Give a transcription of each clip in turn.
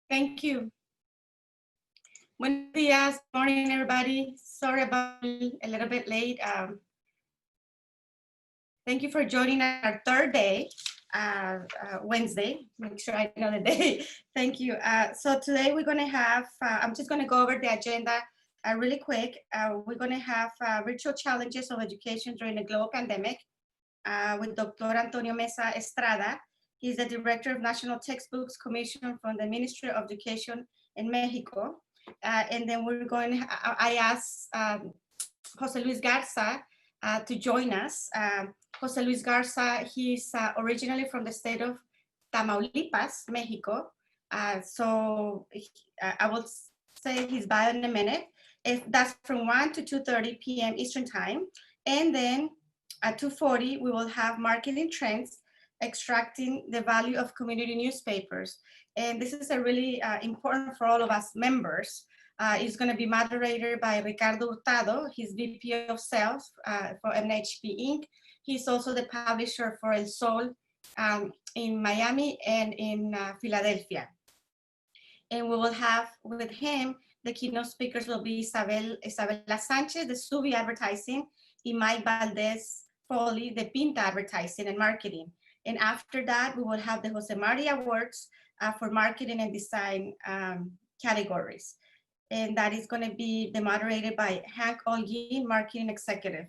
Thank you. Buenos días, morning everybody. Sorry about being a little bit late. Thank you for joining our third day, Wednesday. Make sure I know the day. Thank you. So today we're gonna have, I'm just gonna go over the agenda really quick. We're gonna have virtual challenges of education during the global pandemic with Dr. Antonio Mesa Estrada. He's the Director of National Textbooks Commission from the Ministry of Education in Mexico. And then we're going, I asked Jose Luis Garza to join us. Jose Luis Garza, he's originally from the state of Tamaulipas, Mexico. So I will say his bio in a minute. That's from 1 to 2:30 p.m. Eastern time. And then at 2:40, we will have marketing trends, extracting the value of community newspapers. And this is a really important for all of us members. It's going to be moderated by Ricardo Hurtado. He's VP of Sales for MHP Inc. He's also the publisher for El Sol in Miami and in Philadelphia. And we will have with him, the keynote speakers will be Isabela Sanchez, the Subi Advertising, and Mike Valdez Foley, the Pinta Advertising and Marketing. And after that, we will have the Jose Maria Awards for marketing and design categories. And that is going to be moderated by Hank Olguin, Marketing Executive.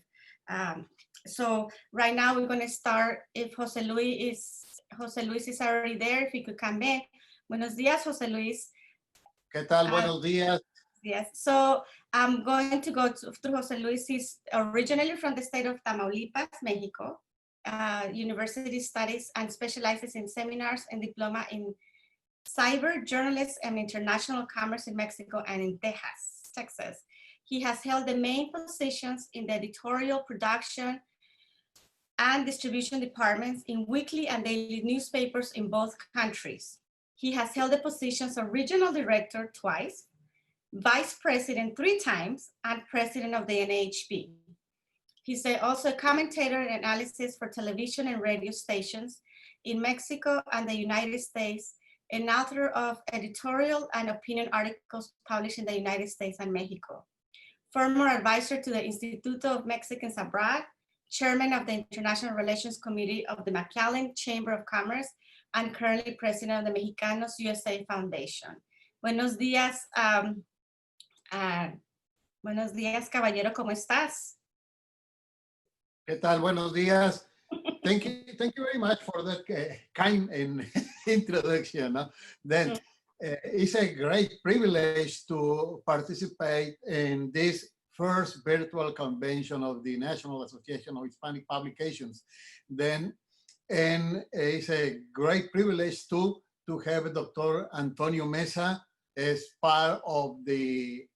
So right now we're going to start, if Jose Luis is already there, if he could come in. Buenos días, Jose Luis. ¿Qué tal? Buenos días. Yes, so I'm going to go through Jose Luis. He's originally from the state of Tamaulipas, Mexico. University studies and specializes in seminars and diploma in cyber journalism and international commerce in Mexico and in Texas. He has held the main positions in the editorial production and distribution departments in weekly and daily newspapers in both countries. He has held the positions of regional director twice, vice president 3 times, and president of the NAHB. He's also a commentator and analysis for television and radio stations in Mexico and the United States, and author of editorial and opinion articles published in the United States and Mexico. Former advisor to the Instituto of Mexicans Abroad, chairman of the International Relations Committee of the McAllen Chamber of Commerce, and currently president of the Mexicanos USA Foundation. Buenos días, caballero, ¿cómo estás? ¿Qué tal? Buenos días. Thank you very much for that kind introduction. No? Then it's a great privilege to participate in this first virtual convention of the National Association of Hispanic Publications. Then, and it's a great privilege to have Dr. Antonio Mesa as part of the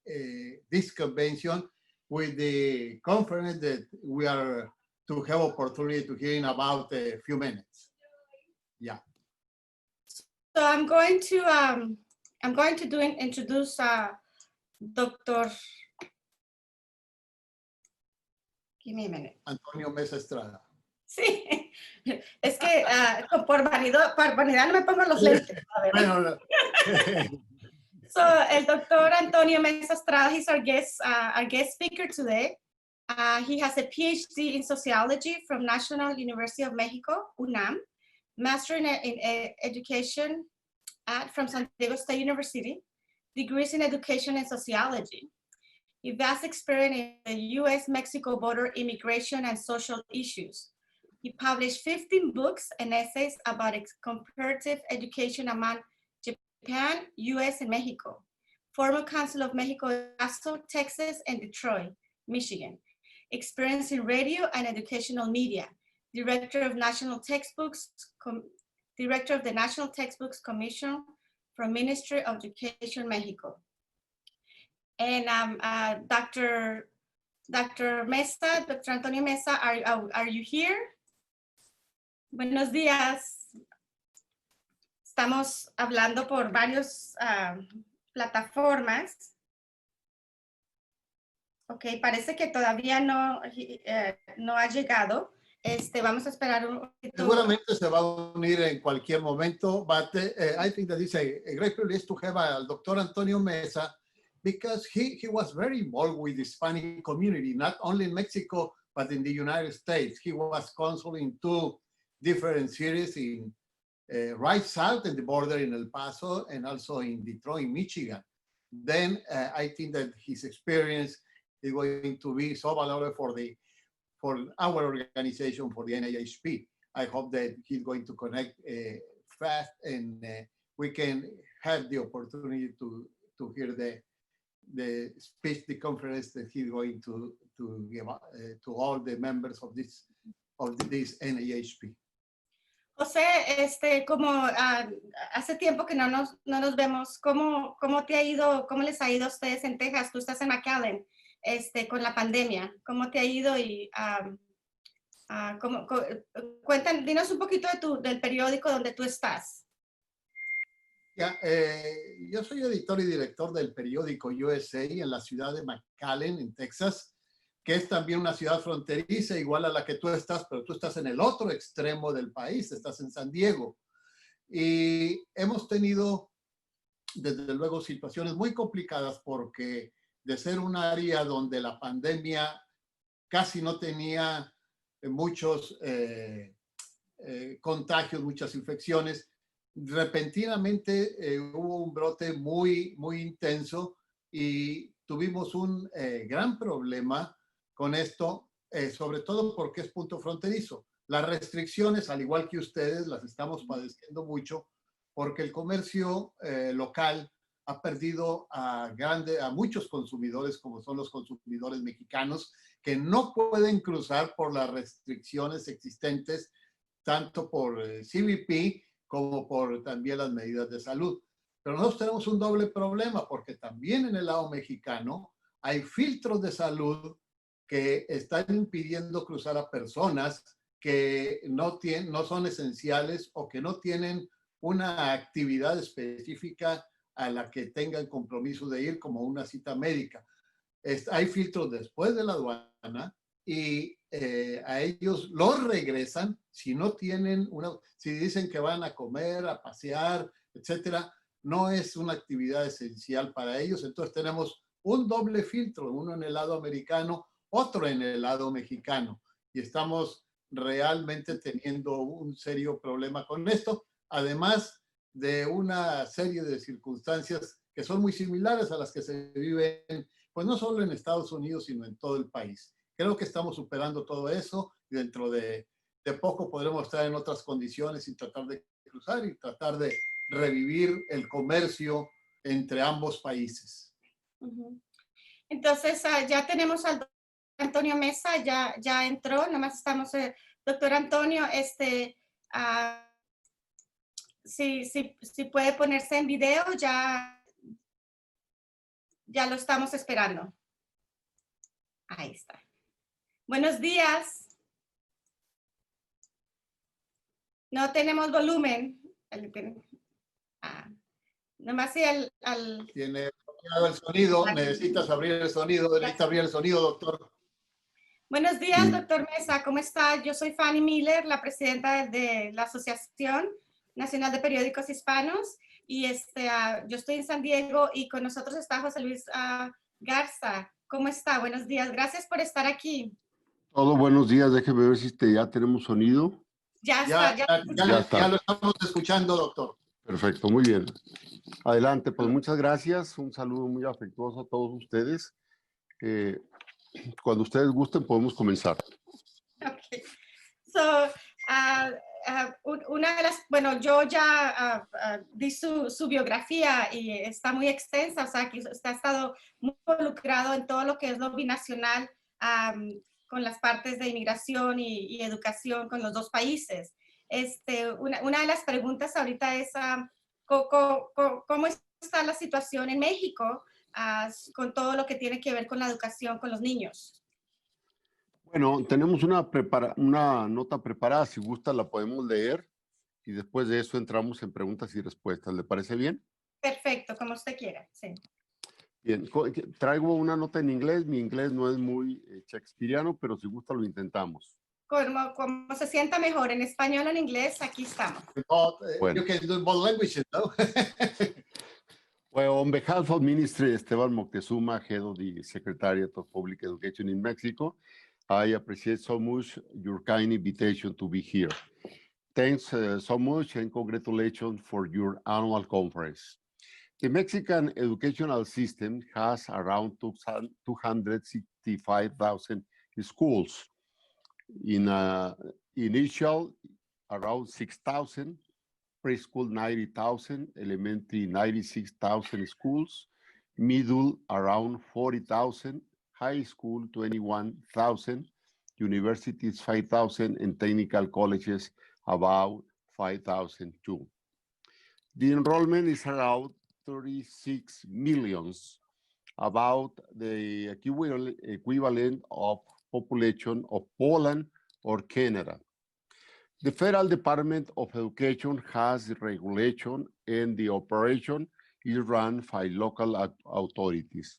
this convention with the conference that we are to have opportunity to hear in about a few minutes. Yeah. So I'm going to introduce Dr. Give me a minute. Antonio Mesa Estrada. Sí, es que por vanidad no me pongo los lentes. Bueno, so el Dr. Antonio Mesa Estrada, he's our guest speaker today. He has a PhD in sociology from National University of Mexico, UNAM, master in education from San Diego State University, degrees in education and sociology. He has vast experience in the U.S.-Mexico border, immigration, and social issues. He published 15 books and essays about comparative education among Japan, U.S., and Mexico. Former Consul of Mexico, Paso, Texas, and Detroit, Michigan. Experience in radio and educational media. Director of National Textbooks, Director of the National Textbooks Commission from Ministry of Education, Mexico. And Dr. Mesa, Dr. Antonio Mesa, are you here? Buenos días. Estamos hablando por varias plataformas. Ok, parece que todavía no ha llegado. Vamos a esperar un poquito. Seguramente se va a unir en cualquier momento, but I think that it's a great privilege to have al Dr. Antonio Mesa because he was very involved with the Hispanic community, not only in Mexico, but in the United States. He was consul in 2 different cities in right south in the border in El Paso and also in Detroit, Michigan. Then I think that his experience is going to be so valuable for our organization, for the NAHP. I hope that he's going to connect fast and we can have the opportunity to hear the speech, the conference that he's going to give to all the members of this NAHP. José, como hace tiempo que no nos vemos, ¿cómo te ha ido, cómo les ha ido a ustedes en Texas? Tú estás en McAllen, con la pandemia. ¿Cómo te ha ido? Y dinos un poquito del periódico donde tú estás. Yo soy editor y director del periódico USA en la ciudad de McAllen, en Texas, que es también una ciudad fronteriza igual a la que tú estás, pero tú estás en el otro extremo del país, estás en San Diego. Y hemos tenido, desde luego, situaciones muy complicadas porque de ser un área donde la pandemia casi no tenía muchos contagios, muchas infecciones, repentinamente hubo un brote muy, muy intenso y tuvimos un gran problema con esto, sobre todo porque es punto fronterizo. Las restricciones, al igual que ustedes, las estamos padeciendo mucho porque el comercio local ha perdido a muchos consumidores, como son los consumidores mexicanos, que no pueden cruzar por las restricciones existentes, tanto por CBP como por también las medidas de salud. Pero nosotros tenemos un doble problema, porque también en el lado mexicano hay filtros de salud que están impidiendo cruzar a personas que no son esenciales o que no tienen una actividad específica a la que tengan compromiso de ir, como una cita médica. Hay filtros después de la aduana y a ellos los regresan si no tienen si dicen que van a comer, a pasear, etcétera, no es una actividad esencial para ellos. Entonces tenemos un doble filtro, uno en el lado americano, otro en el lado mexicano. Y estamos realmente teniendo un serio problema con esto, además de una serie de circunstancias que son muy similares a las que se viven, pues no solo en Estados Unidos, sino en todo el país. Creo que estamos superando todo eso y dentro de poco podremos estar en otras condiciones y tratar de cruzar y tratar de revivir el comercio entre ambos países. Entonces, ya tenemos al Antonio Mesa, ya entró, nomás estamos, doctor Antonio, si puede ponerse en video, ya lo estamos esperando. Ahí está. Buenos días. No tenemos volumen. Nomás si Tiene el sonido, necesitas abrir el sonido, necesitas abrir el sonido, doctor. Buenos días, doctor Mesa, ¿cómo está? Yo soy Fanny Miller, la presidenta de la Asociación Nacional de Periódicos Hispanos, y yo estoy en San Diego y con nosotros está José Luis Garza. ¿Cómo está? Buenos días, gracias por estar aquí. Todo buenos días, déjeme ver si ya tenemos sonido. Ya lo estamos escuchando, doctor. Perfecto, muy bien. Adelante, pues muchas gracias. Un saludo muy afectuoso a todos ustedes. Cuando ustedes gusten, podemos comenzar. Okay. So, bueno, yo ya di su biografía y está muy extensa, o sea, que usted ha estado muy involucrado en todo lo que es lo binacional con las partes de inmigración y educación con los dos países. Una de las preguntas ahorita es, ¿cómo está la situación en México con todo lo que tiene que ver con la educación con los niños? Bueno, tenemos una nota preparada, si gusta la podemos leer y después de eso entramos en preguntas y respuestas. ¿Le parece bien? Perfecto, como usted quiera, sí. Bien, traigo una nota en inglés. Mi inglés no es muy shakespeariano, pero si gusta lo intentamos. como se sienta mejor, en español o en inglés, aquí estamos. Both, Bueno. you can do both languages, no? Well, on behalf of Minister Esteban Moctezuma, head of the Secretariat of Public Education in Mexico, I appreciate so much your kind invitation to be here. Thanks so much and congratulations for your annual conference. The Mexican educational system has around 265,000 schools. In initial, around 6,000, preschool 90,000, elementary 96,000 schools, middle around 40,000, high school 21,000, universities 5,000, and technical colleges about 5,000 too. The enrollment is around 36 millions, about the equivalent of population of Poland or Canada. The Federal Department of Education has the regulation and the operation is run by local authorities.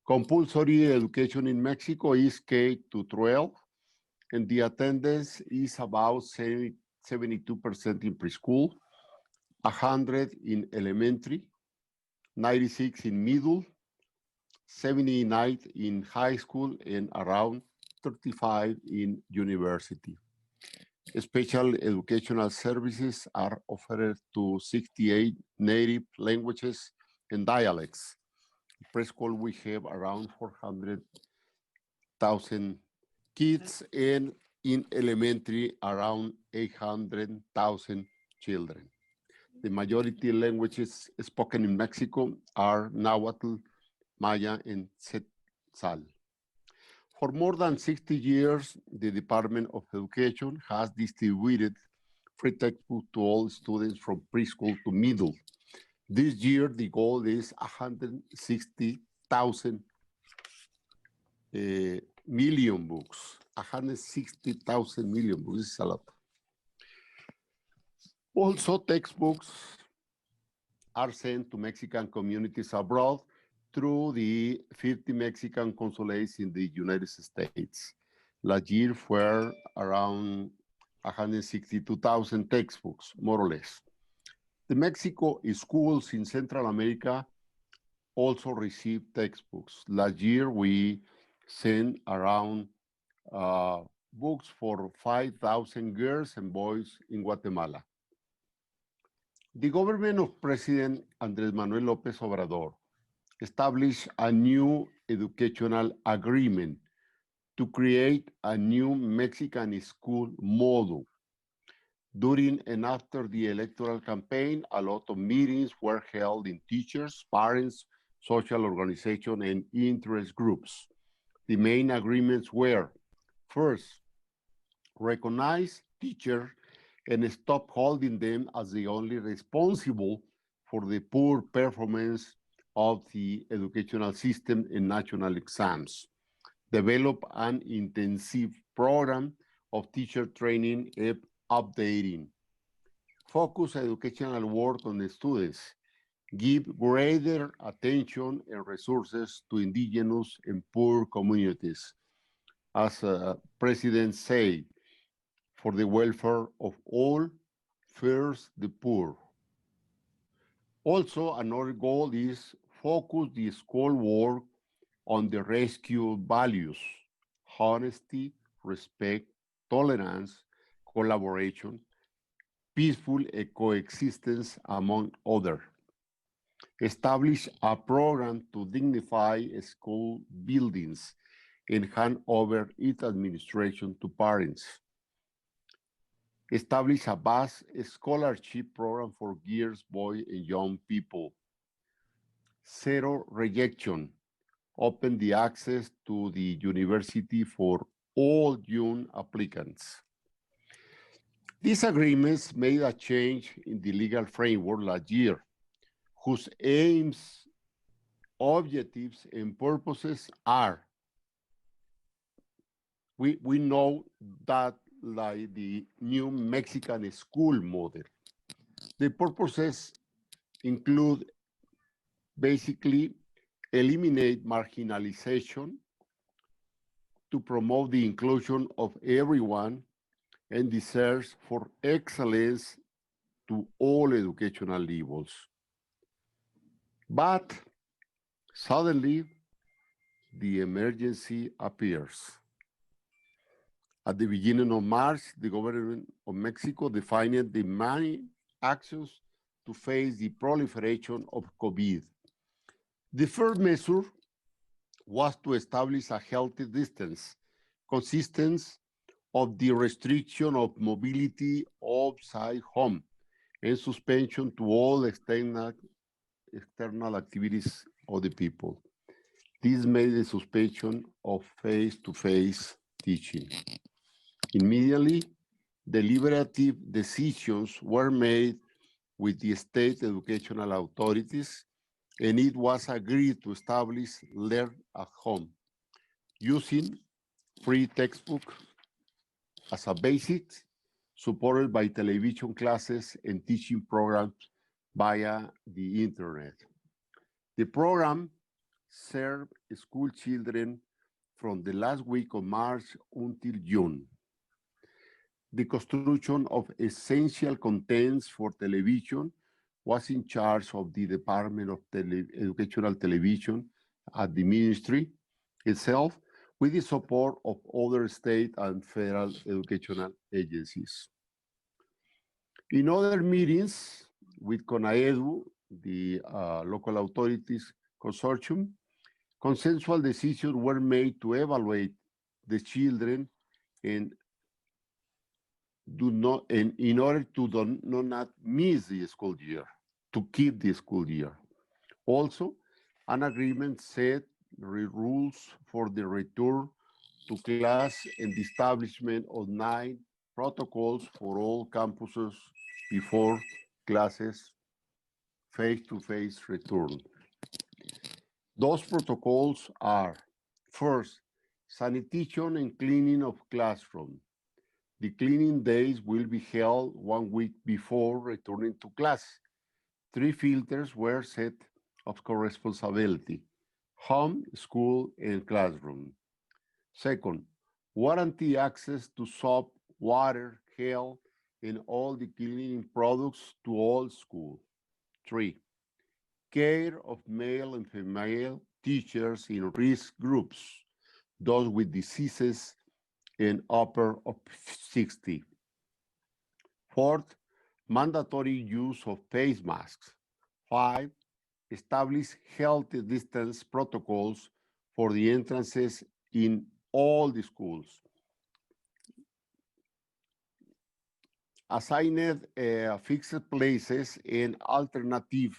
Compulsory education in Mexico is K to 12, and the attendance is about 72% in preschool, 100 in elementary, 96 in middle, 79 in high school, and around 35 in university. Special educational services are offered to 68 native languages and dialects. Preschool, we have around 400,000 kids, and in elementary, around 800,000 children. The majority languages spoken in Mexico are Nahuatl, Maya, and Quetzal. For more than 60 years, the Department of Education has distributed free textbooks to all students from preschool to middle. This year, the goal is 160,000 million books. 160,000 million books is a lot. Also, textbooks are sent to Mexican communities abroad through the 50 Mexican consulates in the United States. Last year were around 162,000 textbooks, more or less. The Mexico schools in Central America also receive textbooks. Last year, we sent around books for 5,000 girls and boys in Guatemala. The government of President Andrés Manuel López Obrador established a new educational agreement to create a new Mexican school model. During and after the electoral campaign, a lot of meetings were held in teachers, parents, social organizations, and interest groups. The main agreements were, first, recognize teachers and stop holding them as the only responsible for the poor performance of the educational system in national exams. Develop an intensive program of teacher training and updating. Focus educational work on the students. Give greater attention and resources to indigenous and poor communities. As President said, for the welfare of all, first the poor. Also, another goal is focus the school work on the rescue values, honesty, respect, tolerance, collaboration, peaceful coexistence, among others. Establish a program to dignify school buildings and hand over its administration to parents. Establish a vast scholarship program for girls, boys, and young people. Zero rejection. Open the access to the university for all young applicants. These agreements made a change in the legal framework last year, whose aims, objectives, and purposes are, we know that like the new Mexican school model. The purposes include basically eliminate marginalization, to promote the inclusion of everyone and deserves for excellence to all educational levels. But suddenly, the emergency appears. At the beginning of March, the government of Mexico defined the many actions to face the proliferation of COVID. The first measure was to establish a healthy distance, consistent of the restriction of mobility outside home and suspension to all external activities of the people. This made the suspension of face-to-face teaching. Immediately, deliberative decisions were made with the state educational authorities, and it was agreed to establish Learn at Home using free textbook as a basic, supported by television classes and teaching programs via the internet. The program served school children from the last week of March until June. The construction of essential contents for television was in charge of the Department of Educational Television at the ministry itself, with the support of other state and federal educational agencies. In other meetings with CONAEDU, the local authorities consortium, consensual decisions were made to evaluate the children and in order to not miss the school year, to keep the school year. Also, an agreement set rules for the return to class and the establishment of 9 protocols for all campuses before classes face-to-face return. Those protocols are, first, sanitation and cleaning of classroom. The cleaning days will be held 1 week before returning to class. 3 filters were set of co-responsibility: home, school, and classroom. Second, warranty access to soap, water, gel, and all the cleaning products to all schools. 3, care of male and female teachers in risk groups, those with diseases and upper of 60. Fourth, mandatory use of face masks. 5, establish healthy distance protocols for the entrances in all the schools. Assigned fixed places and alternative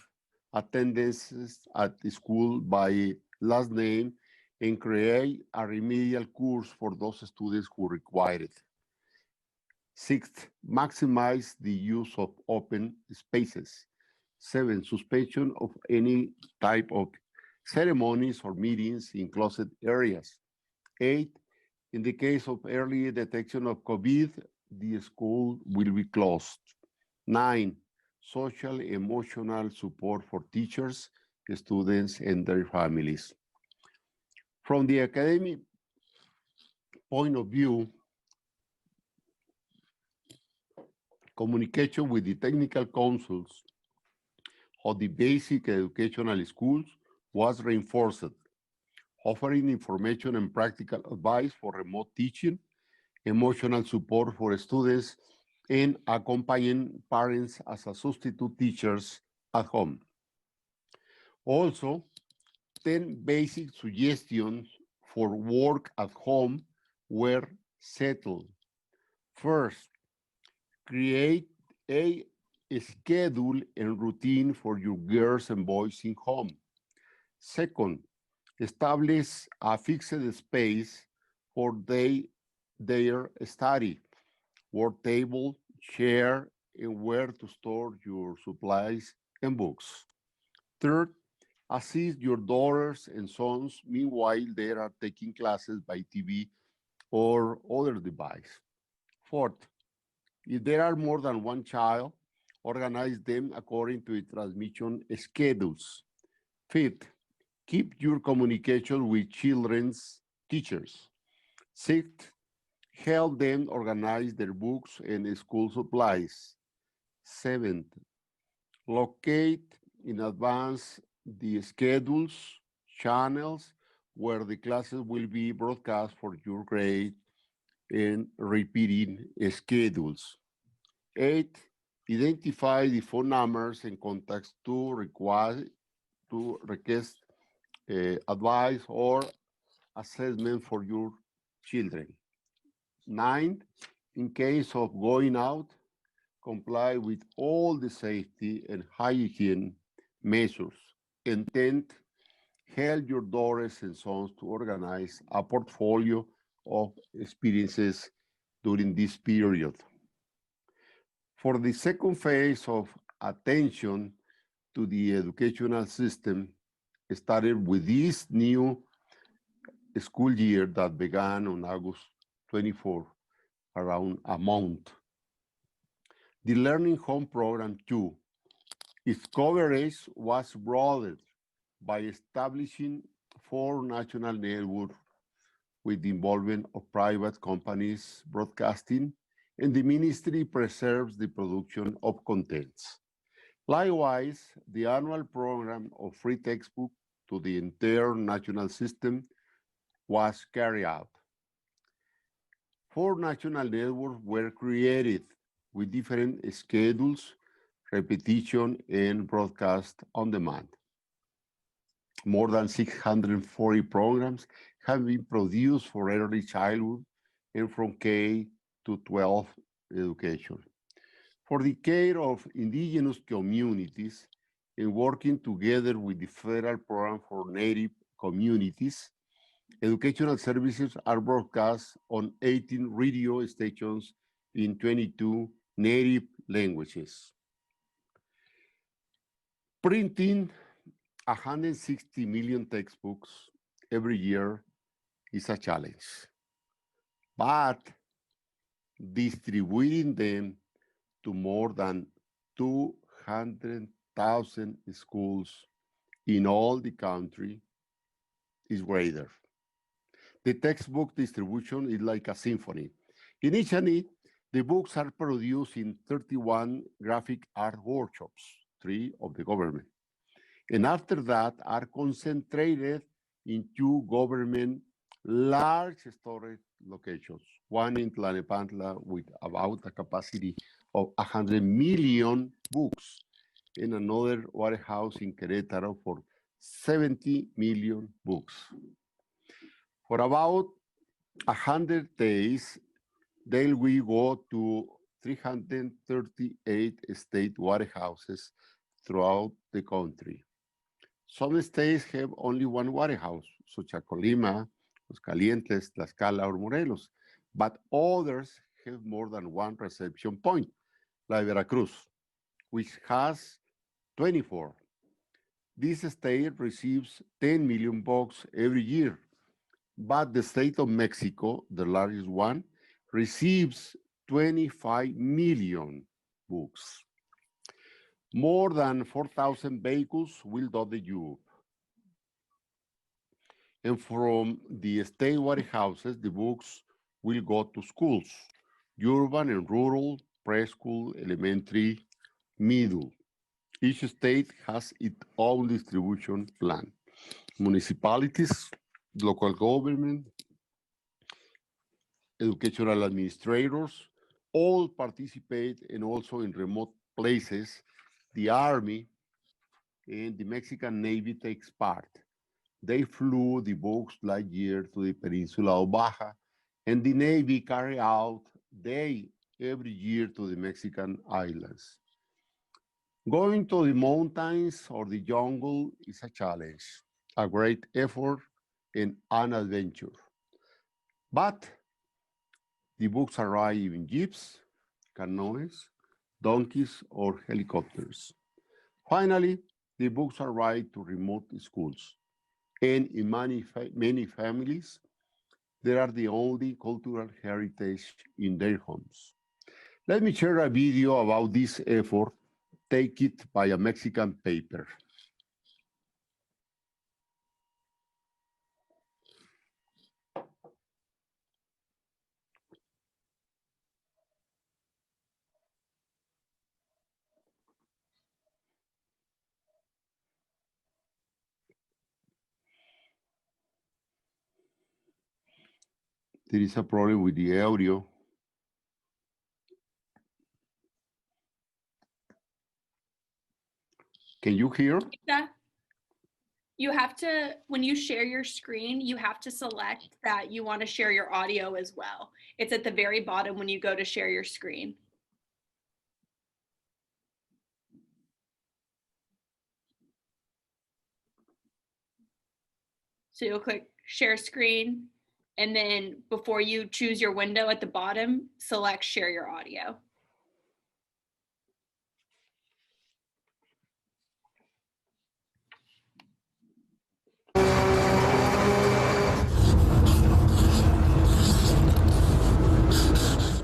attendances at the school by last name and create a remedial course for those students who require it. Sixth, maximize the use of open spaces. 7, suspension of any type of ceremonies or meetings in closed areas. 8, in the case of early detection of COVID, the school will be closed. 9, social emotional support for teachers, students, and their families. From the academic point of view, communication with the technical councils of the basic educational schools was reinforced, offering information and practical advice for remote teaching, emotional support for students, and accompanying parents as a substitute teachers at home. Also, 10 basic suggestions for work at home were settled. First, create a schedule and routine for your girls and boys in home. Second, establish a fixed space for their study, work table, chair, and where to store your supplies and books. Third, assist your daughters and sons meanwhile they are taking classes by TV or other device. Fourth, if there are more than one child, organize them according to the transmission schedules. Fifth, keep your communication with children's teachers. Sixth, help them organize their books and school supplies. Seventh, locate in advance the schedules, channels where the classes will be broadcast for your grade and repeating schedules. Eight, identify the phone numbers and contacts to request advice or assessment for your children. Nine, in case of going out, comply with all the safety and hygiene measures. And 10th, help your daughters and sons to organize a portfolio of experiences during this period. For the second phase of attention to the educational system, started with this new school year that began on August 24, around a month. The Learning Home Program 2, its coverage was broadened by establishing 4 national networks with the involvement of private companies broadcasting, and the ministry preserves the production of contents. Likewise, the annual program of free textbook to the entire national system was carried out. 4 national networks were created with different schedules, repetition, and broadcast on demand. More than 640 programs have been produced for early childhood and from K to 12 education. For the care of indigenous communities and working together with the federal program for native communities, educational services are broadcast on 18 radio stations in 22 native languages. Printing 160 million textbooks every year is a challenge, but distributing them to more than 200,000 schools in all the country is greater. The textbook distribution is like a symphony. Initially, the books are produced in 31 graphic art workshops, 3 of the government. And after that are concentrated in 2 government large storage locations, one in Tlalnepantla with about a capacity of 100 million books, and another warehouse in Querétaro for 70 million books. For about 100 days, then we go to 338 state warehouses throughout the country. Some states have only one warehouse, such as Colima, Aguascalientes, Tlaxcala, or Morelos, but others have more than one reception point, like Veracruz, which has 24. This state receives 10 million books every year, but the state of Mexico, the largest one, receives 25 million books. More than 4,000 vehicles will dot the Europe. And from the state warehouses, the books will go to schools, urban and rural, preschool, elementary, middle. Each state has its own distribution plan. Municipalities, local government, educational administrators, all participate, and also in remote places, the Army and the Mexican Navy takes part. They flew the books last year to the Peninsula of Baja, and the Navy carry out every year to the Mexican islands. Going to the mountains or the jungle is a challenge, a great effort, and an adventure. But the books arrive in jeeps, canoes, donkeys, or helicopters. Finally, the books arrive to remote schools. And in many families, they are the only cultural heritage in their homes. Let me share a video about this effort, taken by a Mexican paper. There is a problem with the audio. Can you hear? Yeah. You have to, when you share your screen, you have to select that you want to share your audio as well. It's at the very bottom when you go to share your screen. So you'll click share screen, and then before you choose your window at the bottom, select share your audio.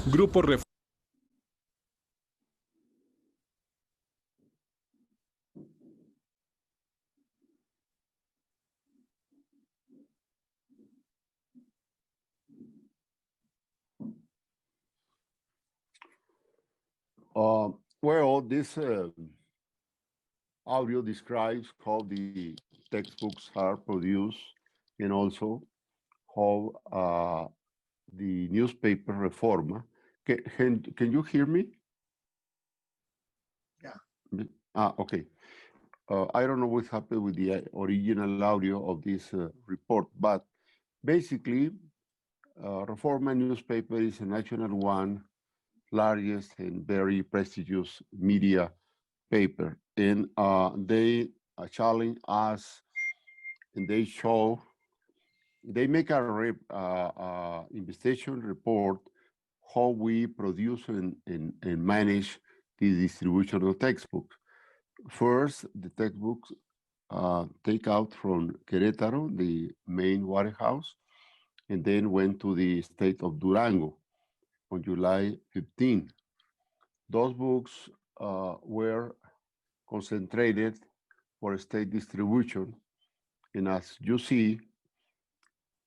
Grupo Ref Well, this audio describes how the textbooks are produced and also how the newspaper Reforma. Can you hear me? Yeah. Okay. I don't know what happened with the original audio of this report, but basically, Reforma newspaper is a national one, largest and very prestigious media paper. And they challenge us and they show, they make a investigation report how we produce and manage the distribution of textbooks. First, the textbooks take out from Querétaro, the main warehouse, and then went to the state of Durango on July 15. Those books were concentrated for state distribution. And as you see,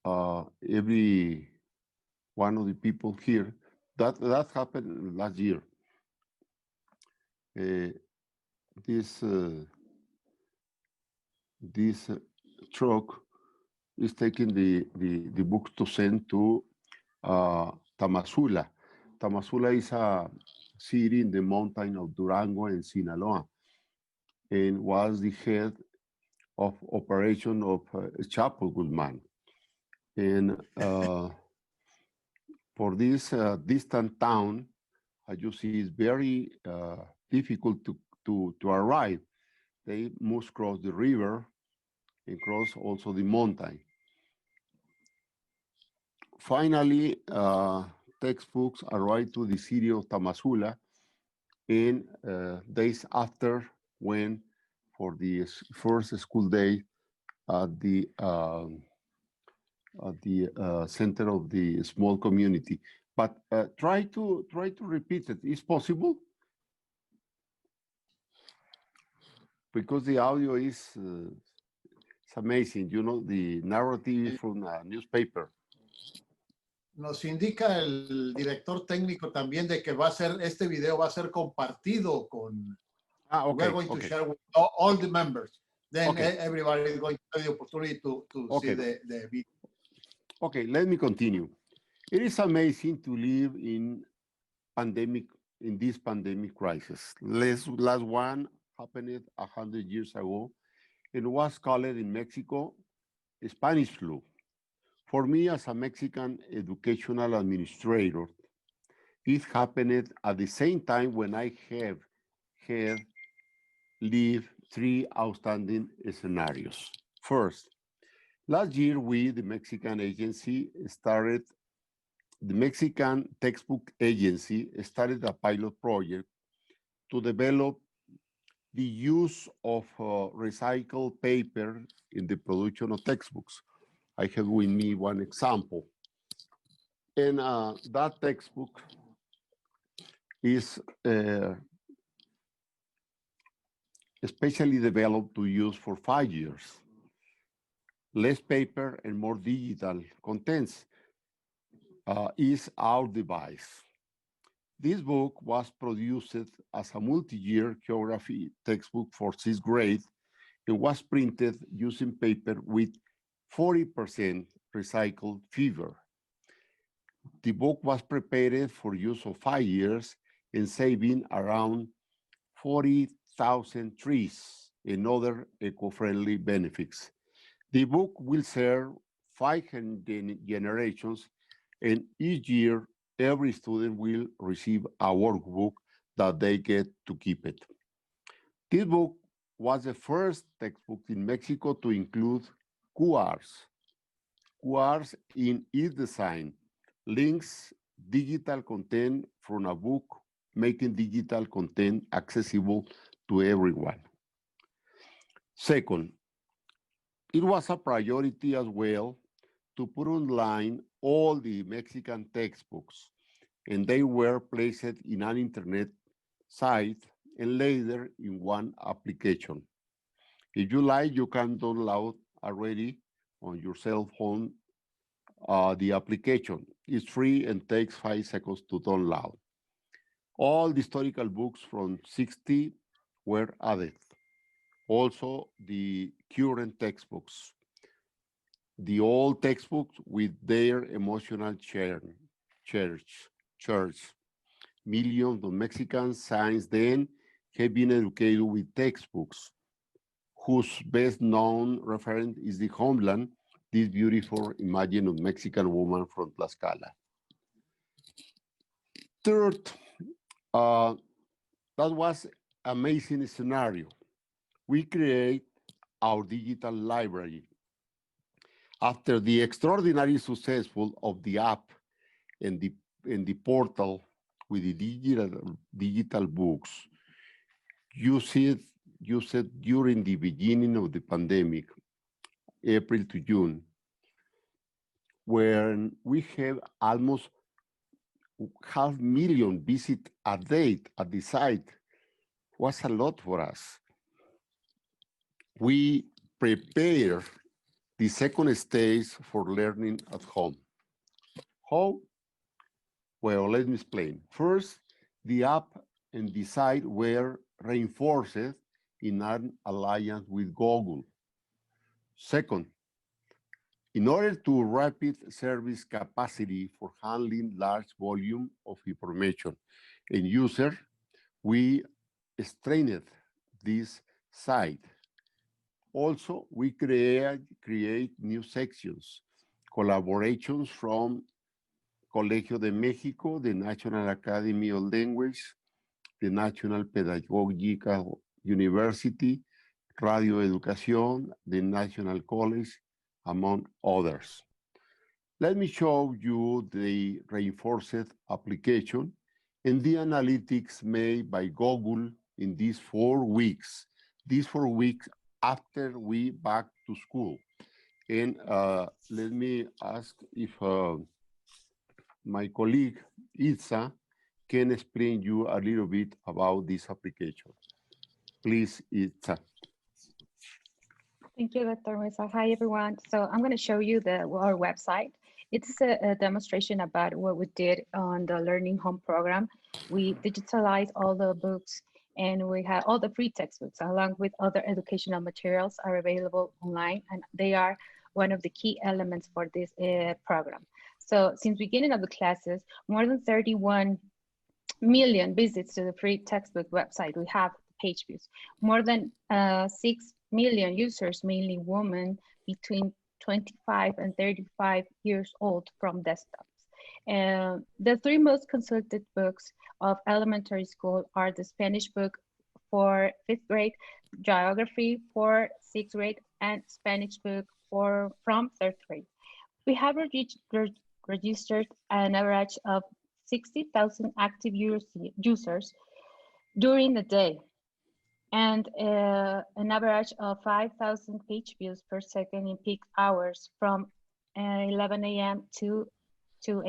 every one of the people here, that happened last year. This truck is taking the book to send to Tamazula. Tamazula is a city in the mountain of Durango and Sinaloa, and was the head of operation of Chapo Guzman. And for this distant town, as you see, it's very difficult to arrive. They must cross the river and cross also the mountain. Finally, textbooks arrived to the city of Tamazula, and days after went for the first school day at the center of the small community. But try to repeat it. Is possible? Because the audio is it's amazing. You know, the narrative from a newspaper. Nos indica el director técnico también de que este video va a ser compartido con, Okay, we're going to share with all the members. Then everybody is going to have the opportunity to see the video. Okay, let me continue. It is amazing to live in this pandemic crisis. Last one happened 100 years ago and was called in Mexico Spanish flu. For me, as a Mexican educational administrator, it happened at the same time when I have had lived three outstanding scenarios. First, last year, the Mexican Textbook Agency started a pilot project to develop the use of recycled paper in the production of textbooks. I have with me one example. And that textbook is especially developed to use for 5 years. Less paper and more digital contents is our device. This book was produced as a multi-year geography textbook for 6th grade and was printed using paper with 40% recycled fiber. The book was prepared for use of 5 years and saving around 40,000 trees and other eco-friendly benefits. The book will serve 500 generations, and each year, every student will receive a workbook that they get to keep it. This book was the first textbook in Mexico to include QRs in its design, links digital content from a book, making digital content accessible to everyone. Second, it was a priority as well to put online all the Mexican textbooks, and they were placed in an internet site and later in one application. If you like, you can download already on your cell phone the application. It's free and takes 5 seconds to download. All the historical books from 60 were added. Also, the current textbooks, the old textbooks with their emotional church. Millions of Mexicans since then have been educated with textbooks, whose best known reference is The Homeland, this beautiful imagine of Mexican woman from Tlaxcala. Third, that was amazing scenario. We create our digital library. After the extraordinary successful of the app and the portal with the digital books, you said during the beginning of the pandemic, April to June, when we have almost 500,000 visits a day at the site, was a lot for us. We prepare the second stage for learning at home. How? Well, let me explain. First, the app and the site were reinforced in an alliance with Google. Second, in order to rapid service capacity for handling large volume of information and user, we strengthened this site. Also, we create new sections, collaborations from Colegio de México, the National Academy of Language, the National Pedagogical University, Radio Educación, the National College, among others. Let me show you the reinforced application and the analytics made by Google in these 4 weeks. These 4 weeks after we back to school. And let me ask if my colleague Itza can explain you a little bit about this application. Please, Itza. Thank you, Dr. Mesa. Hi, everyone. So I'm going to show you our website. It's a demonstration about what we did on the Learning Home program. We digitalized all the books, and we have all the free textbooks along with other educational materials are available online, and they are one of the key elements for this program. So since beginning of the classes, more than 31 million visits to the free textbook website. We have page views. More than 6 million users, mainly women between 25 and 35 years old from desktops. The 3 most consulted books of elementary school are the Spanish book for 5th grade, geography for 6th grade, and Spanish book from 3rd grade. We have registered an average of 60,000 active users during the day, and an average of 5,000 page views per second in peak hours from 11 a.m. to 2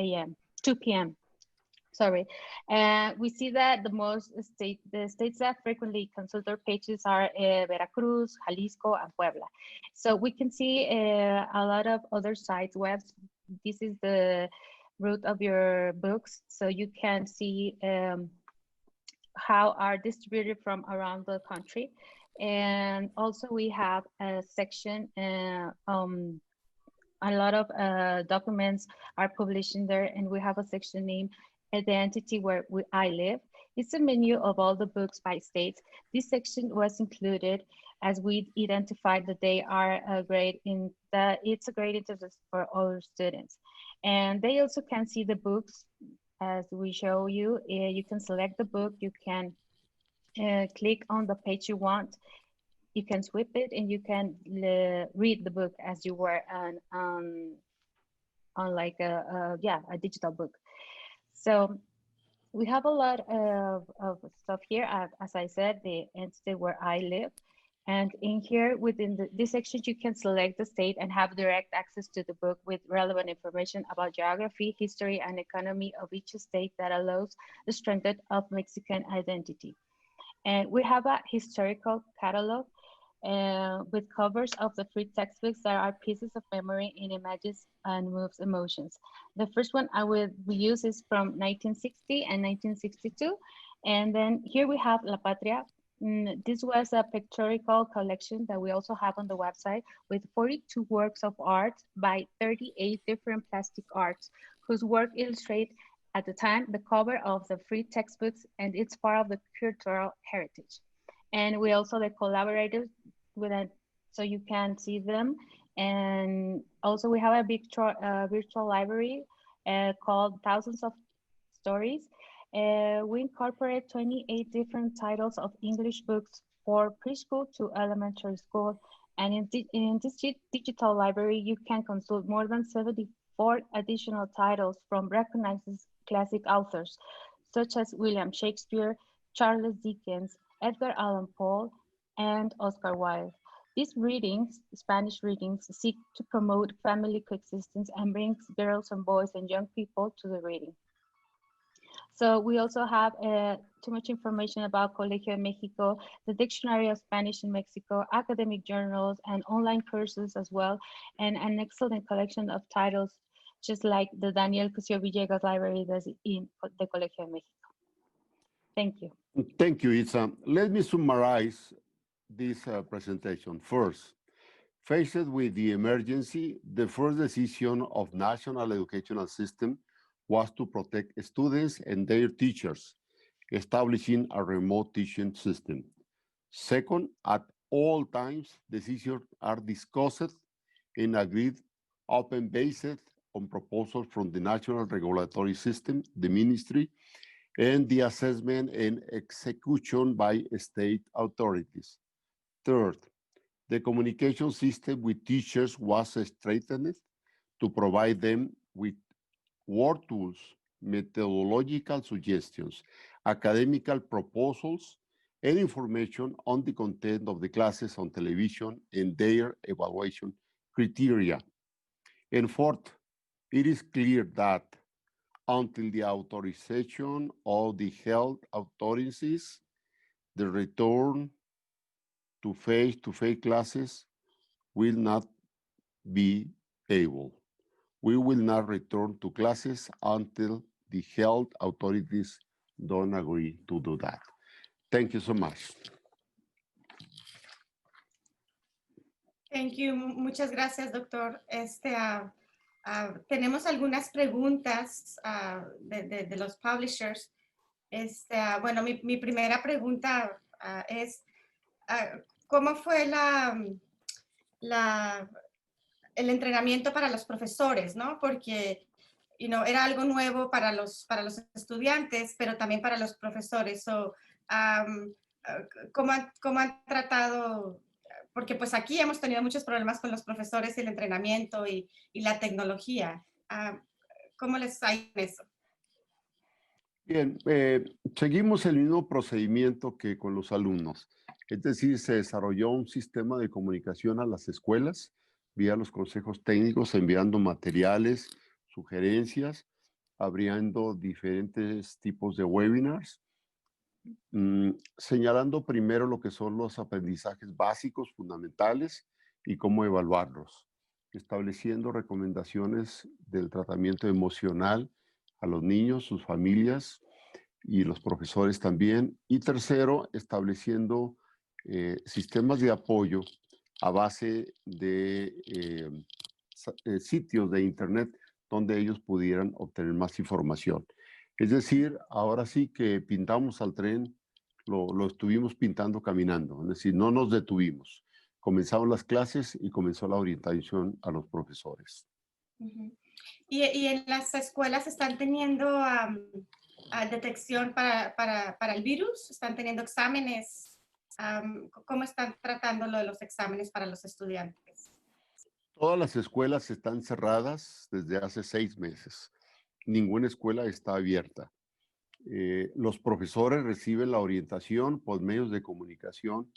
p.m. Sorry. We see that the states that frequently consult our pages are Veracruz, Jalisco, and Puebla. So we can see a lot of other sites, webs. This is the route of your books, so you can see how are distributed from around the country. And also we have a section a lot of documents are published in there, and we have a section named the entity where I live. It's a menu of all the books by states. This section was included as we identified that they are a grade in the, it's a great interest for all students. And they also can see the books as we show you. You can select the book, you can click on the page you want, you can sweep it, and you can read the book as you were on like a digital book. So we have a lot of stuff here. As I said, the entity where I live. And in here, within this section, you can select the state and have direct access to the book with relevant information about geography, history, and economy of each state that allows the strength of Mexican identity. And we have a historical catalog with covers of the free textbooks that are pieces of memory in images and moves emotions. The first one I will use is from 1960 and 1962. And then here we have La Patria. This was a pictorial collection that we also have on the website with 42 works of art by 38 different plastic arts whose work illustrate at the time the cover of the free textbooks, and it's part of the cultural heritage. And we also collaborated with it so you can see them. And also we have a virtual library called Thousands of Stories. We incorporate 28 different titles of English books for preschool to elementary school. And in this digital library, you can consult more than 74 additional titles from recognized classic authors, such as William Shakespeare, Charles Dickens, Edgar Allan Poe, and Oscar Wilde. These readings, Spanish readings, seek to promote family coexistence and brings girls and boys and young people to the reading. So we also have too much information about Colegio de Mexico, the Dictionary of Spanish in Mexico, academic journals, and online courses as well, and an excellent collection of titles, just like the Daniel Cusio Villegas Library does in the Colegio de Mexico. Thank you. Thank you, Itza. Let me summarize this presentation. First, faced with the emergency, the first decision of national educational system was to protect students and their teachers, establishing a remote teaching system. Second, at all times, decisions are discussed and agreed open based on proposals from the national regulatory system, the ministry, and the assessment and execution by state authorities. Third, the communication system with teachers was strengthened to provide them with work tools, methodological suggestions, academical proposals, and information on the content of the classes on television and their evaluation criteria. And fourth, it is clear that until the authorization of the health authorities, the return to face-to-face classes will not be able. We will not return to classes until the health authorities don't agree to do that. Thank you so much. Thank you. Muchas gracias, doctor. Tenemos algunas preguntas de los publishers. Bueno, mi primera pregunta es, ¿cómo fue el entrenamiento para los profesores, ¿no? Porque era algo nuevo para los estudiantes, pero también para los profesores. So, ¿cómo han tratado? Porque pues aquí hemos tenido muchos problemas con los profesores, el entrenamiento y la tecnología. ¿Cómo les ha ido eso? Bien, seguimos el mismo procedimiento que con los alumnos. Es decir, se desarrolló un sistema de comunicación a las escuelas vía los consejos técnicos, enviando materiales, sugerencias, abriendo diferentes tipos de webinars, señalando primero lo que son los aprendizajes básicos, fundamentales y cómo evaluarlos, estableciendo recomendaciones del tratamiento emocional a los niños, sus familias y los profesores también. Y tercero, estableciendo sistemas de apoyo a base de sitios de Internet donde ellos pudieran obtener más información. Es decir, ahora sí que pintamos al tren, lo estuvimos pintando caminando, es decir, no nos detuvimos. Comenzaron las clases y comenzó la orientación a los profesores. Ujú. Y en las escuelas están teniendo detección para el virus, están teniendo exámenes. ¿Cómo están tratando lo de los exámenes para los estudiantes? Todas las escuelas están cerradas desde hace 6 meses. Ninguna escuela está abierta. Los profesores reciben la orientación por medios de comunicación,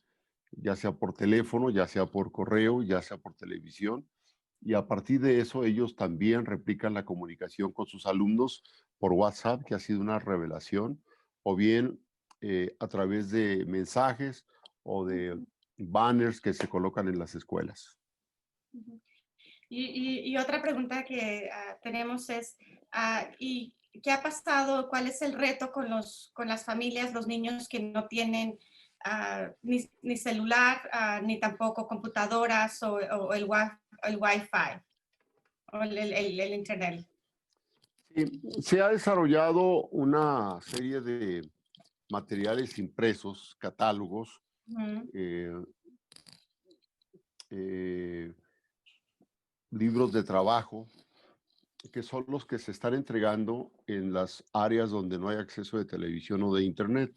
ya sea por teléfono, ya sea por correo, ya sea por televisión, y a partir de eso ellos también replican la comunicación con sus alumnos por WhatsApp, que ha sido una revelación, o bien a través de mensajes o de banners que se colocan en las escuelas. Ujú. Y otra pregunta que tenemos es, ¿y qué ha pasado? ¿Cuál es el reto con las familias, los niños que no tienen ni celular, ni tampoco computadoras o el Wi-Fi o el Internet? Sí, se ha desarrollado una serie de materiales impresos, catálogos, Ujú. Libros de trabajo, que son los que se están entregando en las áreas donde no hay acceso de televisión o de internet.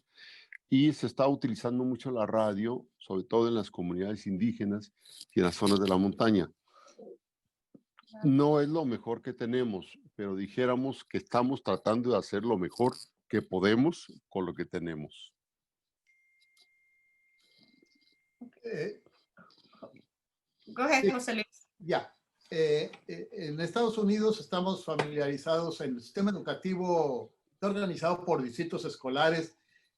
Y se está utilizando mucho la radio, sobre todo en las comunidades indígenas y en las zonas de la montaña. No es lo mejor que tenemos, pero dijéramos que estamos tratando de hacer lo mejor que podemos con lo que tenemos. Eh, Go ahead, sí, José Luis. ya. En Estados Unidos estamos familiarizados en el sistema educativo, está organizado por distritos escolares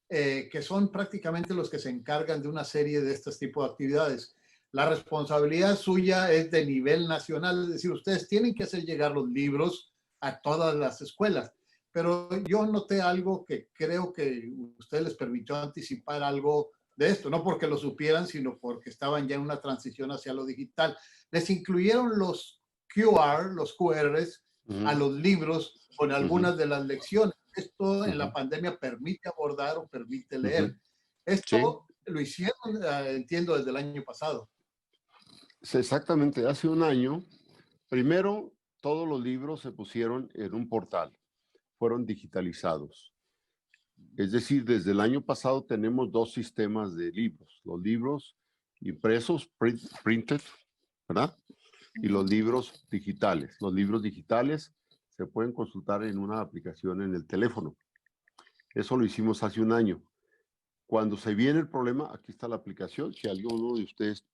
que son prácticamente los que se encargan de una serie de estos tipos de actividades. La responsabilidad suya es de nivel nacional, es decir, ustedes tienen que hacer llegar los libros a todas las escuelas. Pero yo noté algo que creo que usted les permitió anticipar algo de esto, no porque lo supieran, sino porque estaban ya en una transición hacia lo digital. Les incluyeron los QR, los QRs, a los libros con algunas de las lecciones. Esto en la pandemia permite abordar o permite leer. Sí, Esto lo hicieron, entiendo, desde el año pasado. exactamente. Hace un año, primero, todos los libros se pusieron en un portal, fueron digitalizados. Es decir, desde el año pasado tenemos 2 sistemas de libros, los libros impresos, printed, ¿verdad? Y los libros digitales. Los libros digitales se pueden consultar en una aplicación en el teléfono. Eso lo hicimos hace un año. Cuando se viene el problema, aquí está la aplicación. Si alguno de ustedes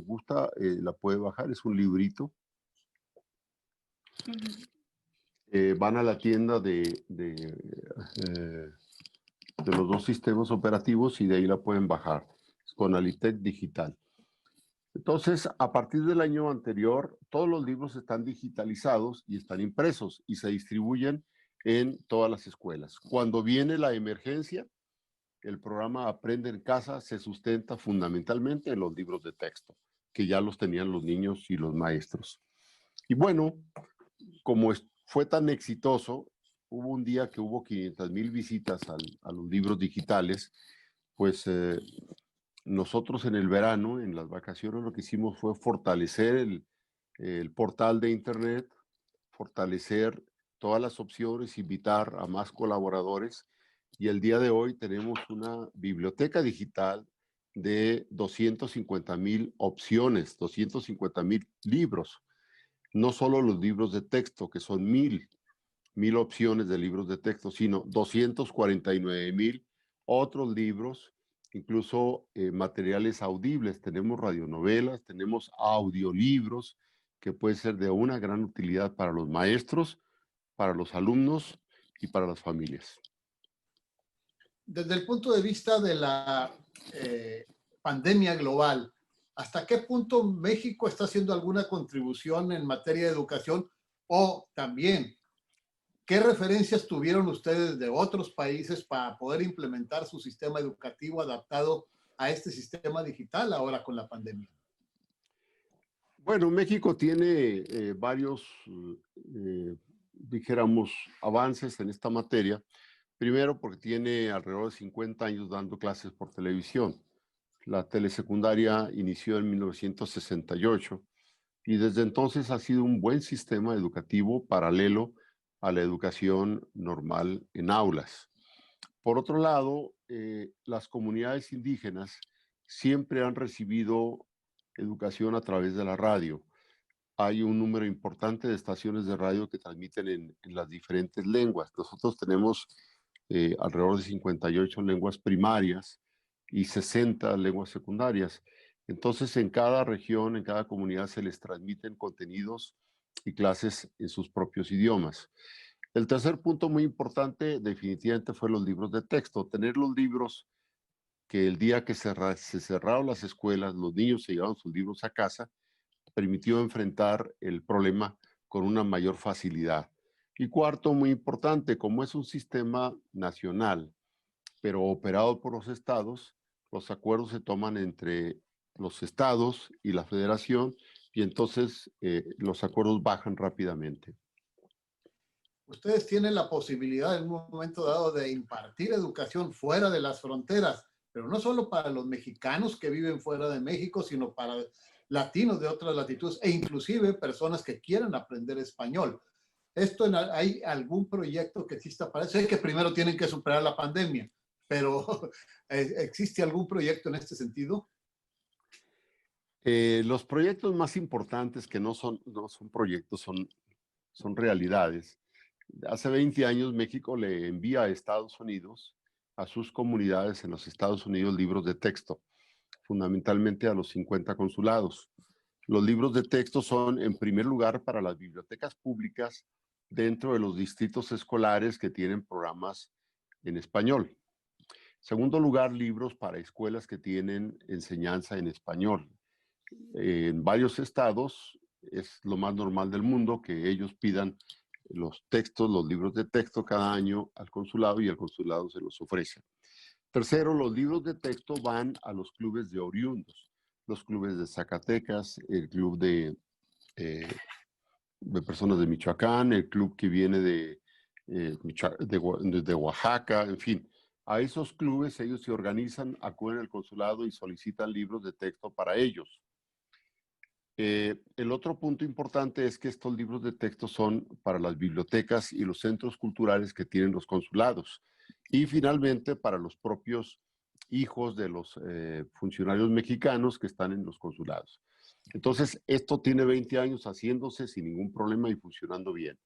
gusta, la puede bajar. Es un librito. Van a la tienda de los 2 sistemas operativos y de ahí la pueden bajar. Es con Alitec Digital. Entonces, a partir del año anterior, todos los libros están digitalizados y están impresos y se distribuyen en todas las escuelas. Cuando viene la emergencia, el programa Aprende en Casa se sustenta fundamentalmente en los libros de texto, que ya los tenían los niños y los maestros. Y bueno, como fue tan exitoso, hubo un día que hubo 500,000 visitas a los libros digitales, pues nosotros en el verano, en las vacaciones, lo que hicimos fue fortalecer el portal de internet, fortalecer todas las opciones, invitar a más colaboradores. Y el día de hoy tenemos una biblioteca digital de 250,000 opciones, 250,000 libros. No solo los libros de texto, que son 1,000 opciones de libros de texto, sino 249,000 otros libros, incluso materiales audibles. Tenemos radionovelas, tenemos audiolibros que pueden ser de una gran utilidad para los maestros, para los alumnos y para las familias. Desde el punto de vista de la pandemia global, ¿hasta qué punto México está haciendo alguna contribución en materia de educación? O también, ¿qué referencias tuvieron ustedes de otros países para poder implementar su sistema educativo adaptado a este sistema digital ahora con la pandemia? Bueno, México tiene varios, dijéramos, avances en esta materia. Primero, porque tiene alrededor de 50 años dando clases por televisión. La telesecundaria inició en 1968 y desde entonces ha sido un buen sistema educativo paralelo a la educación normal en aulas. Por otro lado, las comunidades indígenas siempre han recibido educación a través de la radio. Hay un número importante de estaciones de radio que transmiten en las diferentes lenguas. Nosotros tenemos alrededor de 58 lenguas primarias y 60 lenguas secundarias. Entonces, en cada región, en cada comunidad se les transmiten contenidos y clases en sus propios idiomas. El tercer punto muy importante definitivamente fue los libros de texto. Tener los libros que el día que se cerraron las escuelas, los niños se llevaban sus libros a casa, permitió enfrentar el problema con una mayor facilidad. Y cuarto, muy importante, como es un sistema nacional, pero operado por los estados, los acuerdos se toman entre los estados y la federación y entonces los acuerdos bajan rápidamente. Ustedes tienen la posibilidad en un momento dado de impartir educación fuera de las fronteras, pero no solo para los mexicanos que viven fuera de México, sino para latinos de otras latitudes e inclusive personas que quieran aprender español. ¿Hay algún proyecto que exista para eso? Sé que primero tienen que superar la pandemia, pero ¿existe algún proyecto en este sentido? Los proyectos más importantes que no son proyectos, son realidades. Hace 20 años México le envía a Estados Unidos, a sus comunidades en los Estados Unidos, libros de texto, fundamentalmente a los 50 consulados. Los libros de texto son, en primer lugar, para las bibliotecas públicas dentro de los distritos escolares que tienen programas en español. Segundo lugar, libros para escuelas que tienen enseñanza en español. En varios estados es lo más normal del mundo que ellos pidan los textos, los libros de texto cada año al consulado y el consulado se los ofrece. Tercero, los libros de texto van a los clubes de oriundos, los clubes de Zacatecas, el club de personas de Michoacán, el club que viene de Oaxaca, en fin. A esos clubes ellos se organizan, acuden al consulado y solicitan libros de texto para ellos. El otro punto importante es que estos libros de texto son para las bibliotecas y los centros culturales que tienen los consulados. Y finalmente para los propios hijos de los funcionarios mexicanos que están en los consulados. Entonces, esto tiene 20 años haciéndose sin ningún problema y funcionando bien.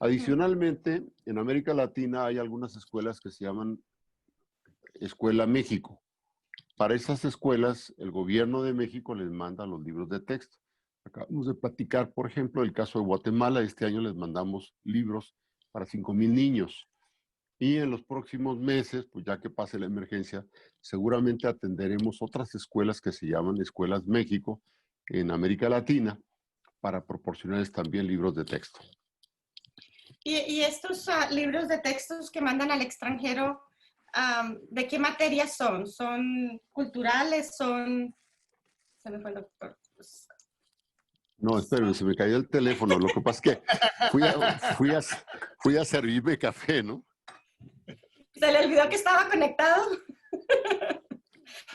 Adicionalmente, en América Latina hay algunas escuelas que se llaman Escuela México. Para esas escuelas, el gobierno de México les manda los libros de texto. Acabamos de platicar, por ejemplo, el caso de Guatemala. Este año les mandamos libros para 5,000 niños. Y en los próximos meses, pues ya que pase la emergencia, seguramente atenderemos otras escuelas que se llaman Escuelas México en América Latina para proporcionarles también libros de texto. Y estos libros de textos que mandan al extranjero, ¿de qué materia son? ¿Son culturales? Se me fue el doctor. No, espérame, se me cayó el teléfono. Lo que pasa es que fui a servirme café, ¿no? ¿Se le olvidó que estaba conectado?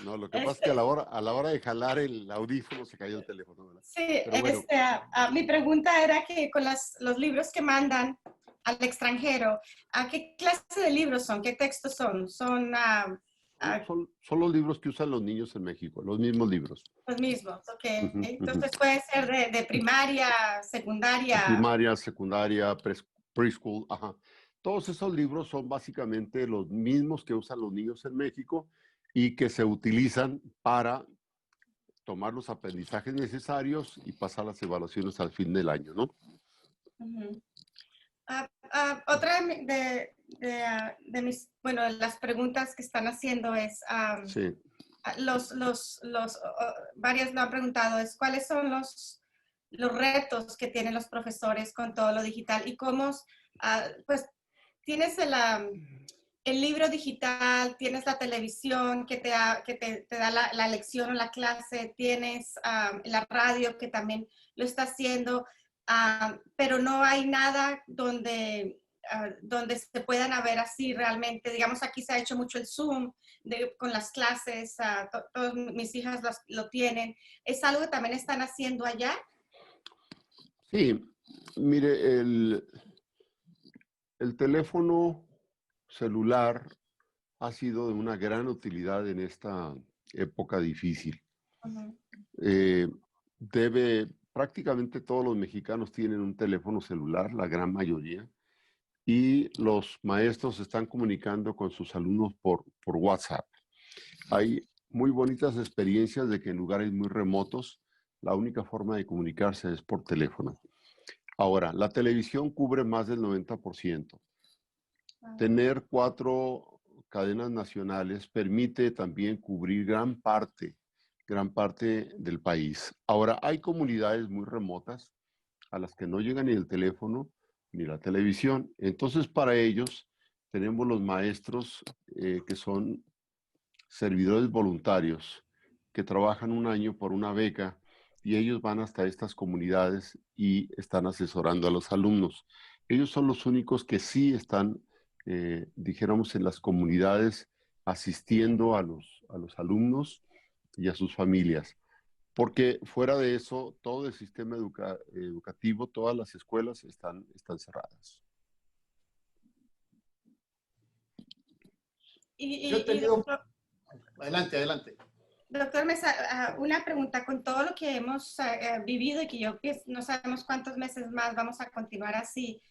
No, lo que pasa es que a la hora de jalar el audífono se cayó el teléfono, ¿verdad? Sí, Pero bueno. mi pregunta era que con los libros que mandan al extranjero, ¿a qué clase de libros son? ¿Qué textos son? Son Son los libros que usan los niños en México, los mismos libros. los mismos, ok. Ujú, Entonces puede ser de primaria, secundaria. Primaria, secundaria, preschool, ajá. Todos esos libros son básicamente los mismos que usan los niños en México y que se utilizan para tomar los aprendizajes necesarios y pasar las evaluaciones al fin del año, ¿no? Uh-huh. Otra de mis, bueno, las preguntas que están haciendo es, Sí. varias lo han preguntado, es cuáles son los retos que tienen los profesores con todo lo digital y cómo, pues, tienes el libro digital, tienes la televisión que te da la lección o la clase, tienes la radio que también lo está haciendo, pero no hay nada donde se puedan ver así realmente. Digamos, aquí se ha hecho mucho el Zoom con las clases, todas mis hijas lo tienen. ¿Es algo que también están haciendo allá? Sí, mire, el teléfono celular ha sido de una gran utilidad en esta época difícil. Ujú. Prácticamente todos los mexicanos tienen un teléfono celular, la gran mayoría, y los maestros se están comunicando con sus alumnos por WhatsApp. Hay muy bonitas experiencias de que en lugares muy remotos la única forma de comunicarse es por teléfono. Ahora, la televisión cubre más del 90%. Tener 4 cadenas nacionales permite también cubrir gran parte del país. Ahora, hay comunidades muy remotas a las que no llega ni el teléfono ni la televisión. Entonces, para ellos, tenemos los maestros que son servidores voluntarios que trabajan un año por una beca y ellos van hasta estas comunidades y están asesorando a los alumnos. Ellos son los únicos que sí están, dijéramos, en las comunidades asistiendo a los alumnos y a sus familias. Porque fuera de eso, todo el sistema educativo, todas las escuelas están cerradas. Yo he tenido... Doctor, Adelante, adelante. Doctor Mesa, una pregunta, con todo lo que hemos vivido y que yo pienso, no sabemos cuántos meses más vamos a continuar así,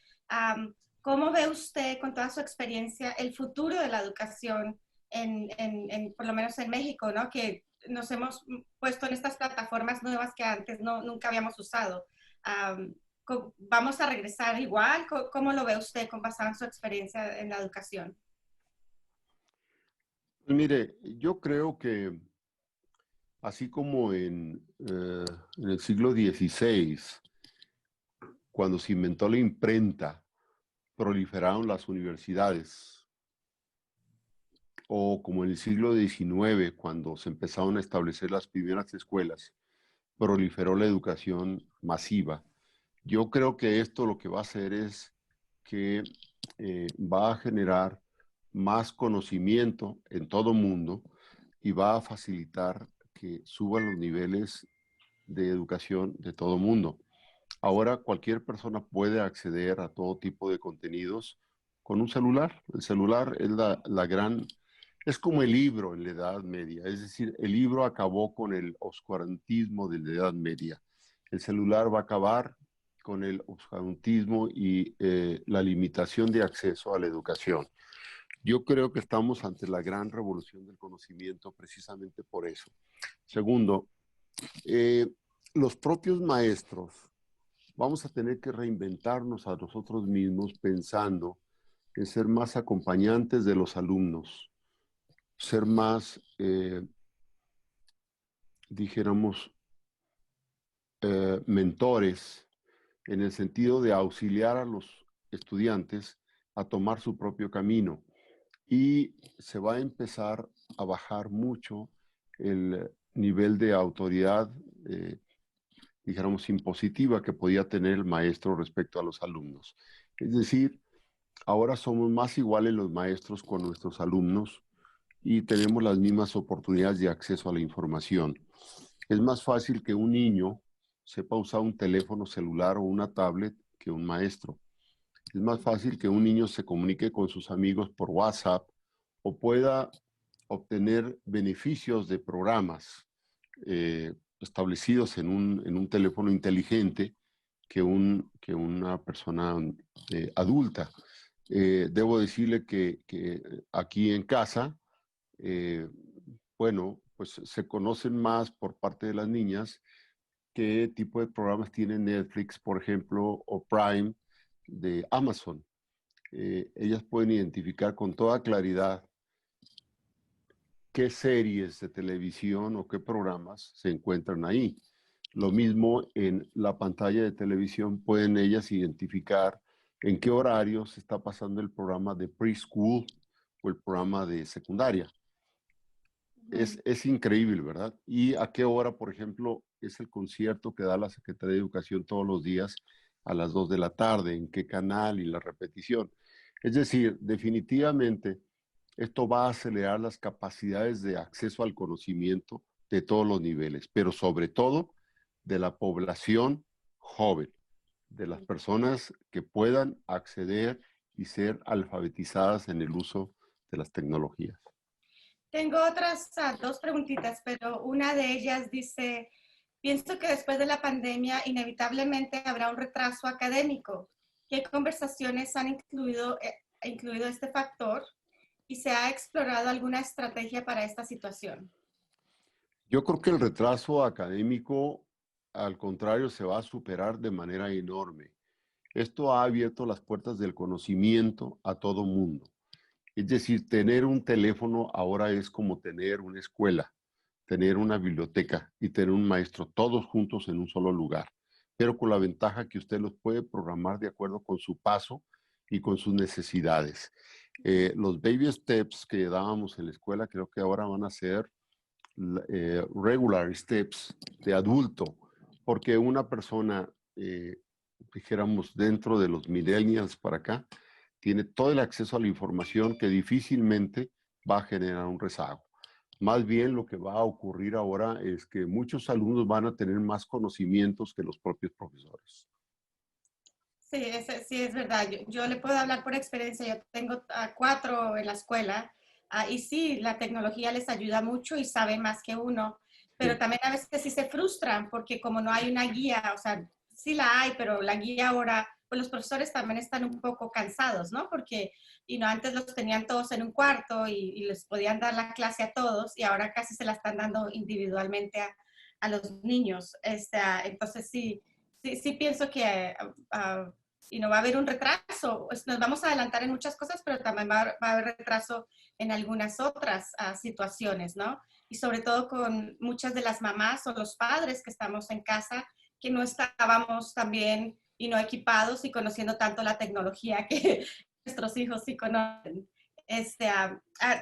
¿cómo ve usted, con toda su experiencia, el futuro de la educación, por lo menos en México, ¿no? Que nos hemos puesto en estas plataformas nuevas que antes nunca habíamos usado. ¿Vamos a regresar igual? ¿Cómo lo ve usted basado en su experiencia en la educación? Pues mire, yo creo que así como en el siglo XVI, cuando se inventó la imprenta, proliferaron las universidades, o como en el siglo XIX, cuando se empezaron a establecer las primeras escuelas, proliferó la educación masiva. Yo creo que esto lo que va a hacer es que va a generar más conocimiento en todo mundo y va a facilitar que suban los niveles de educación de todo mundo. Ahora cualquier persona puede acceder a todo tipo de contenidos con un celular. El celular es es como el libro en la Edad Media. Es decir, el libro acabó con el oscurantismo de la Edad Media. El celular va a acabar con el oscurantismo y la limitación de acceso a la educación. Yo creo que estamos ante la gran revolución del conocimiento precisamente por eso. Segundo, los propios maestros vamos a tener que reinventarnos a nosotros mismos pensando en ser más acompañantes de los alumnos, ser más, dijéramos, mentores en el sentido de auxiliar a los estudiantes a tomar su propio camino. Y se va a empezar a bajar mucho el nivel de autoridad, dijéramos, impositiva que podía tener el maestro respecto a los alumnos. Es decir, ahora somos más iguales los maestros con nuestros alumnos y tenemos las mismas oportunidades de acceso a la información. Es más fácil que un niño sepa usar un teléfono celular o una tablet que un maestro. Es más fácil que un niño se comunique con sus amigos por WhatsApp o pueda obtener beneficios de programas establecidos en un teléfono inteligente que una persona adulta. Debo decirle que aquí en casa, bueno, pues se conocen más por parte de las niñas qué tipo de programas tiene Netflix, por ejemplo, o Prime de Amazon. Ellas pueden identificar con toda claridad qué series de televisión o qué programas se encuentran ahí. Lo mismo en la pantalla de televisión pueden ellas identificar en qué horario se está pasando el programa de preschool o el programa de secundaria. Es increíble, ¿verdad? ¿Y a qué hora, por ejemplo, es el concierto que da la Secretaría de Educación todos los días a las 2 de la tarde? ¿En qué canal? Y la repetición. Es decir, definitivamente esto va a acelerar las capacidades de acceso al conocimiento de todos los niveles, pero sobre todo de la población joven, de las personas que puedan acceder y ser alfabetizadas en el uso de las tecnologías. Tengo otras dos preguntitas, pero una de ellas dice, pienso que después de la pandemia inevitablemente habrá un retraso académico. ¿Qué conversaciones han incluido este factor y se ha explorado alguna estrategia para esta situación? Yo creo que el retraso académico, al contrario, se va a superar de manera enorme. Esto ha abierto las puertas del conocimiento a todo mundo. Es decir, tener un teléfono ahora es como tener una escuela, tener una biblioteca y tener un maestro, todos juntos en un solo lugar, pero con la ventaja que usted los puede programar de acuerdo con su paso y con sus necesidades. Los baby steps que dábamos en la escuela creo que ahora van a ser regular steps de adulto, porque una persona, dijéramos, dentro de los millennials para acá, tiene todo el acceso a la información que difícilmente va a generar un rezago. Más bien lo que va a ocurrir ahora es que muchos alumnos van a tener más conocimientos que los propios profesores. Sí, sí es verdad. Yo le puedo hablar por experiencia. Yo tengo 4 en la escuela y sí, la tecnología les ayuda mucho y saben más que uno, pero Sí. también a veces sí se frustran porque como no hay una guía, o sea, sí la hay, pero la guía ahora, pues los profesores también están un poco cansados, ¿no? Porque antes los tenían todos en un cuarto y les podían dar la clase a todos y ahora casi se la están dando individualmente a los niños. Entonces sí pienso que va a haber un retraso. Pues nos vamos a adelantar en muchas cosas, pero también va a haber retraso en algunas otras situaciones, ¿no? Y sobre todo con muchas de las mamás o los padres que estamos en casa, que no estábamos también equipados y conociendo tanto la tecnología que nuestros hijos sí conocen.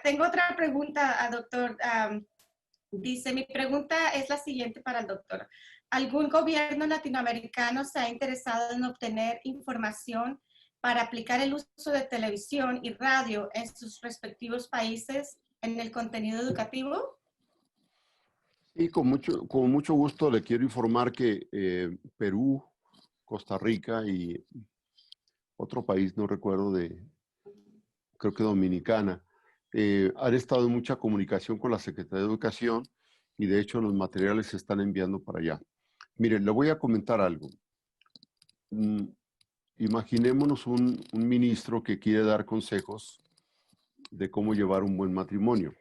Tengo otra pregunta, doctor. Dice, mi pregunta es la siguiente para el doctor. ¿Algún gobierno latinoamericano se ha interesado en obtener información para aplicar el uso de televisión y radio en sus respectivos países en el contenido educativo? Y con mucho gusto le quiero informar que Perú, Costa Rica y otro país, no recuerdo, creo que Dominicana, han estado en mucha comunicación con la Secretaría de Educación y de hecho los materiales se están enviando para allá. Miren, le voy a comentar algo. Imaginémonos un ministro que quiere dar consejos de cómo llevar un buen matrimonio.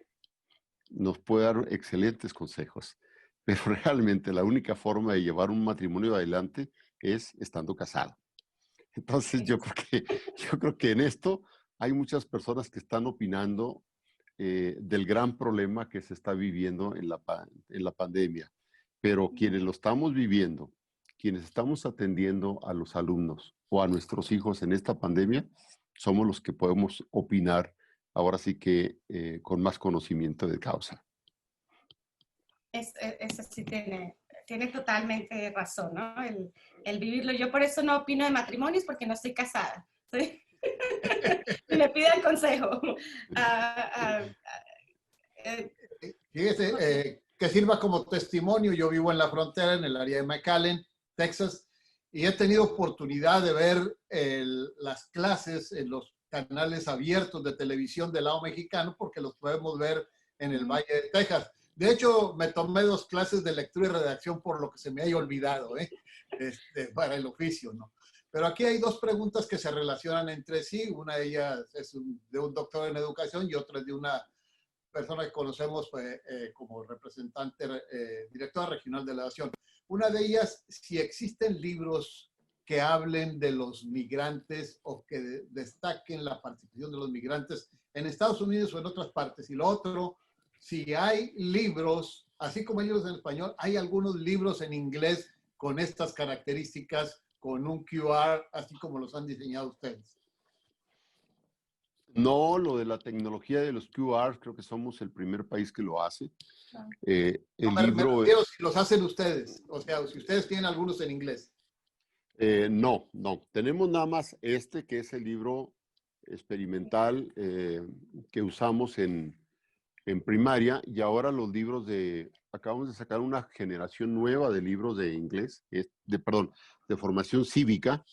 Nos puede dar excelentes consejos, pero realmente la única forma de llevar un matrimonio adelante es estando casado. Entonces yo creo que en esto hay muchas personas que están opinando del gran problema que se está viviendo en la pandemia, pero quienes lo estamos viviendo, quienes estamos atendiendo a los alumnos o a nuestros hijos en esta pandemia, somos los que podemos opinar ahora sí que con más conocimiento de causa. Eso sí tiene totalmente razón, ¿no? El vivirlo. Yo por eso no opino de matrimonios porque no estoy casada. ¿Sí? Y me piden consejo. Fíjese, que sirva como testimonio. Yo vivo en la frontera, en el área de McAllen, Texas, y he tenido oportunidad de ver las clases en los canales abiertos de televisión del lado mexicano, porque los podemos ver en el Valle de Texas. De hecho, me tomé 2 clases de lectura y redacción por lo que se me haya olvidado, para el oficio, ¿no? Pero aquí hay 2 preguntas que se relacionan entre sí. Una de ellas es de un doctor en educación y otra es de una persona que conocemos como representante, directora regional de la nación. Una de ellas, si existen libros que hablen de los migrantes o que destaquen la participación de los migrantes en Estados Unidos o en otras partes. Y lo otro, si hay libros, así como hay libros en español, hay algunos libros en inglés con estas características, con un QR, así como los han diseñado ustedes. No, lo de la tecnología de los QRs, creo que somos el primer país que lo hace. El Me libro, refiero si los hacen ustedes, o sea, si ustedes tienen algunos en inglés. no, tenemos nada más este, que es el libro experimental que usamos en primaria, y ahora los libros acabamos de sacar una generación nueva de libros de inglés, de formación cívica.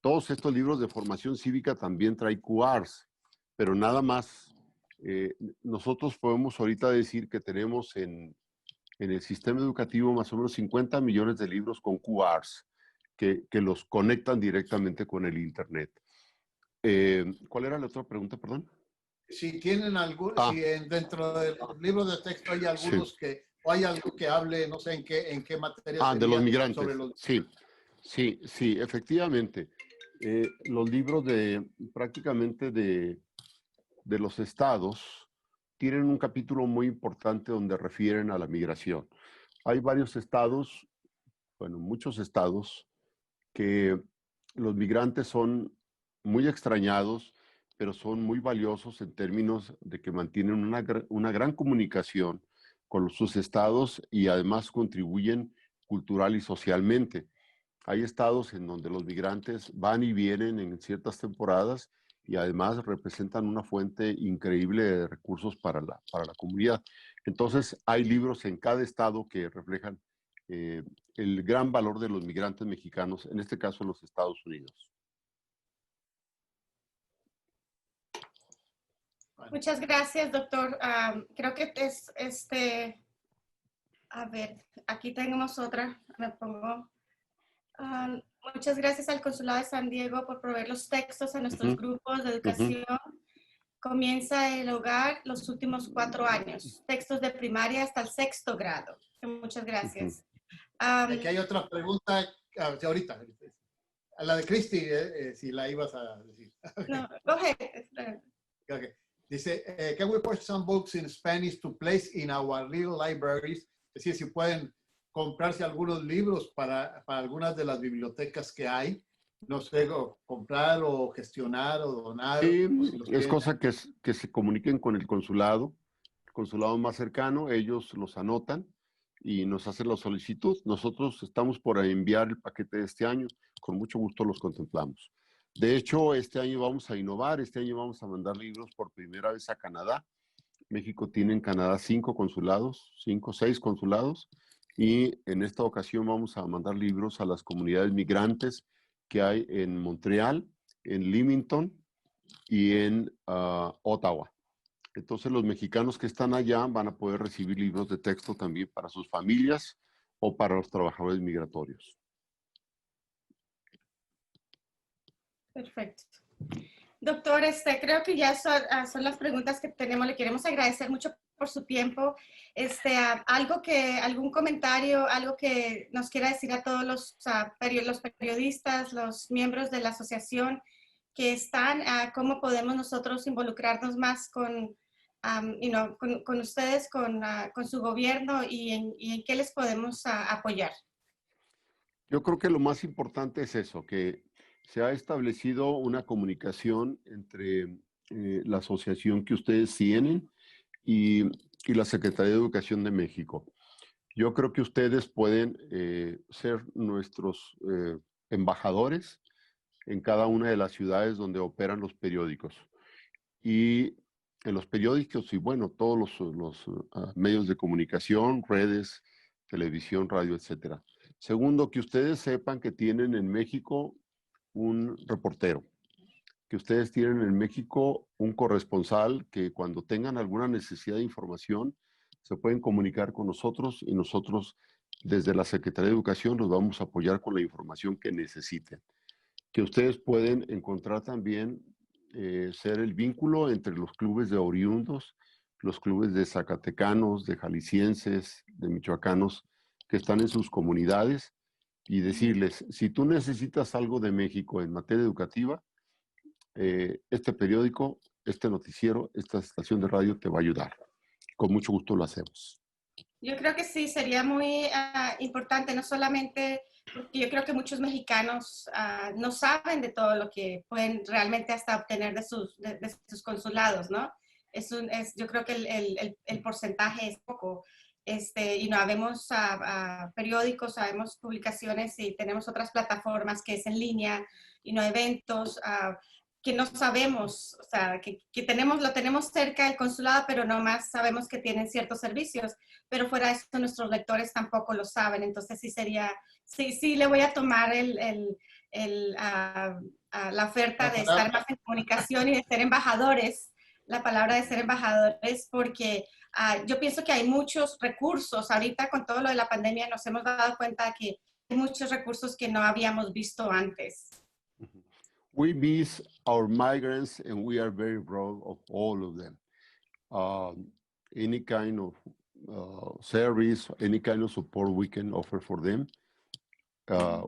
Todos estos libros de formación cívica también traen QRs, pero nada más. Nosotros podemos ahorita decir que tenemos en el sistema educativo más o menos 50 millones de libros con QRs que los conectan directamente con el Internet. ¿Cuál era la otra pregunta, perdón? Si tienen algún, si dentro del libro de texto hay algunos Sí. o hay algo que hable, no sé en qué materia De los sería, migrantes. sobre los... Sí, efectivamente. Los libros prácticamente de los estados tienen un capítulo muy importante donde refieren a la migración. Hay varios estados, bueno, muchos estados, que los migrantes son muy extrañados, pero son muy valiosos en términos de que mantienen una gran comunicación con sus estados y además contribuyen cultural y socialmente. Hay estados en donde los migrantes van y vienen en ciertas temporadas y además representan una fuente increíble de recursos para la comunidad. Entonces, hay libros en cada estado que reflejan el gran valor de los migrantes mexicanos, en este caso en los Estados Unidos. Muchas gracias, doctor. Creo que es a ver, aquí tenemos otra. Me pongo. Muchas gracias al Consulado de San Diego por proveer los textos a nuestros grupos de educación. Comienza el hogar los últimos 4 años. Textos de primaria hasta el 6º grado. Muchas gracias. Aquí hay otra pregunta ahorita. A la de Cristi, si la ibas a decir. No, go ahead. Okay. Dice, can we post some books in Spanish to place in our little libraries? Es decir, si pueden comprarse algunos libros para algunas de las bibliotecas que hay, no sé, o comprar o gestionar o donar. Sí, o si los es tienen. cosa que se comuniquen con el consulado más cercano, ellos los anotan y nos hacen la solicitud. Nosotros estamos por enviar el paquete de este año, con mucho gusto los contemplamos. De hecho, este año vamos a innovar, este año vamos a mandar libros por primera vez a Canadá. México tiene en Canadá 6 consulados, y en esta ocasión vamos a mandar libros a las comunidades migrantes que hay en Montreal, en Leamington y en Ottawa. Entonces los mexicanos que están allá van a poder recibir libros de texto también para sus familias o para los trabajadores migratorios. Perfecto. Doctor, creo que ya son las preguntas que tenemos. Le queremos agradecer mucho por su tiempo. Algún comentario, algo que nos quiera decir a todos los periodistas, los miembros de la asociación que están, cómo podemos nosotros involucrarnos más con ustedes, con su gobierno y en qué les podemos apoyar. Yo creo que lo más importante es eso, que se ha establecido una comunicación entre la asociación que ustedes tienen y la Secretaría de Educación de México. Yo creo que ustedes pueden ser nuestros embajadores en cada una de las ciudades donde operan los periódicos. Y en los periódicos y bueno, todos los medios de comunicación, redes, televisión, radio, etcétera. Segundo, que ustedes sepan que tienen en México un reportero, que ustedes tienen en México un corresponsal que cuando tengan alguna necesidad de información se pueden comunicar con nosotros y nosotros desde la Secretaría de Educación los vamos a apoyar con la información que necesiten. Que ustedes pueden encontrar también ser el vínculo entre los clubes de oriundos, los clubes de zacatecanos, de jaliscienses, de michoacanos que están en sus comunidades y decirles, si tú necesitas algo de México en materia educativa, este periódico, este noticiero, esta estación de radio te va a ayudar. Con mucho gusto lo hacemos. Yo creo que sí, sería muy importante, no solamente porque yo creo que muchos mexicanos no saben de todo lo que pueden realmente hasta obtener de sus consulados, ¿no? Yo creo que el porcentaje es poco. Y no habemos periódicos, sabemos publicaciones y tenemos otras plataformas que es en línea y no eventos que no sabemos, o sea, que lo tenemos cerca del consulado, pero no más sabemos que tienen ciertos servicios, pero fuera de eso nuestros lectores tampoco lo saben, entonces sí le voy a tomar la oferta de estar más en comunicación y de ser embajadores, la palabra de ser embajadores, porque yo pienso que hay muchos recursos. Ahorita con todo lo de la pandemia nos hemos dado cuenta que hay muchos recursos que no habíamos visto antes. We miss our migrants and we are very proud of all of them. Any kind of service, any kind of support we can offer for them,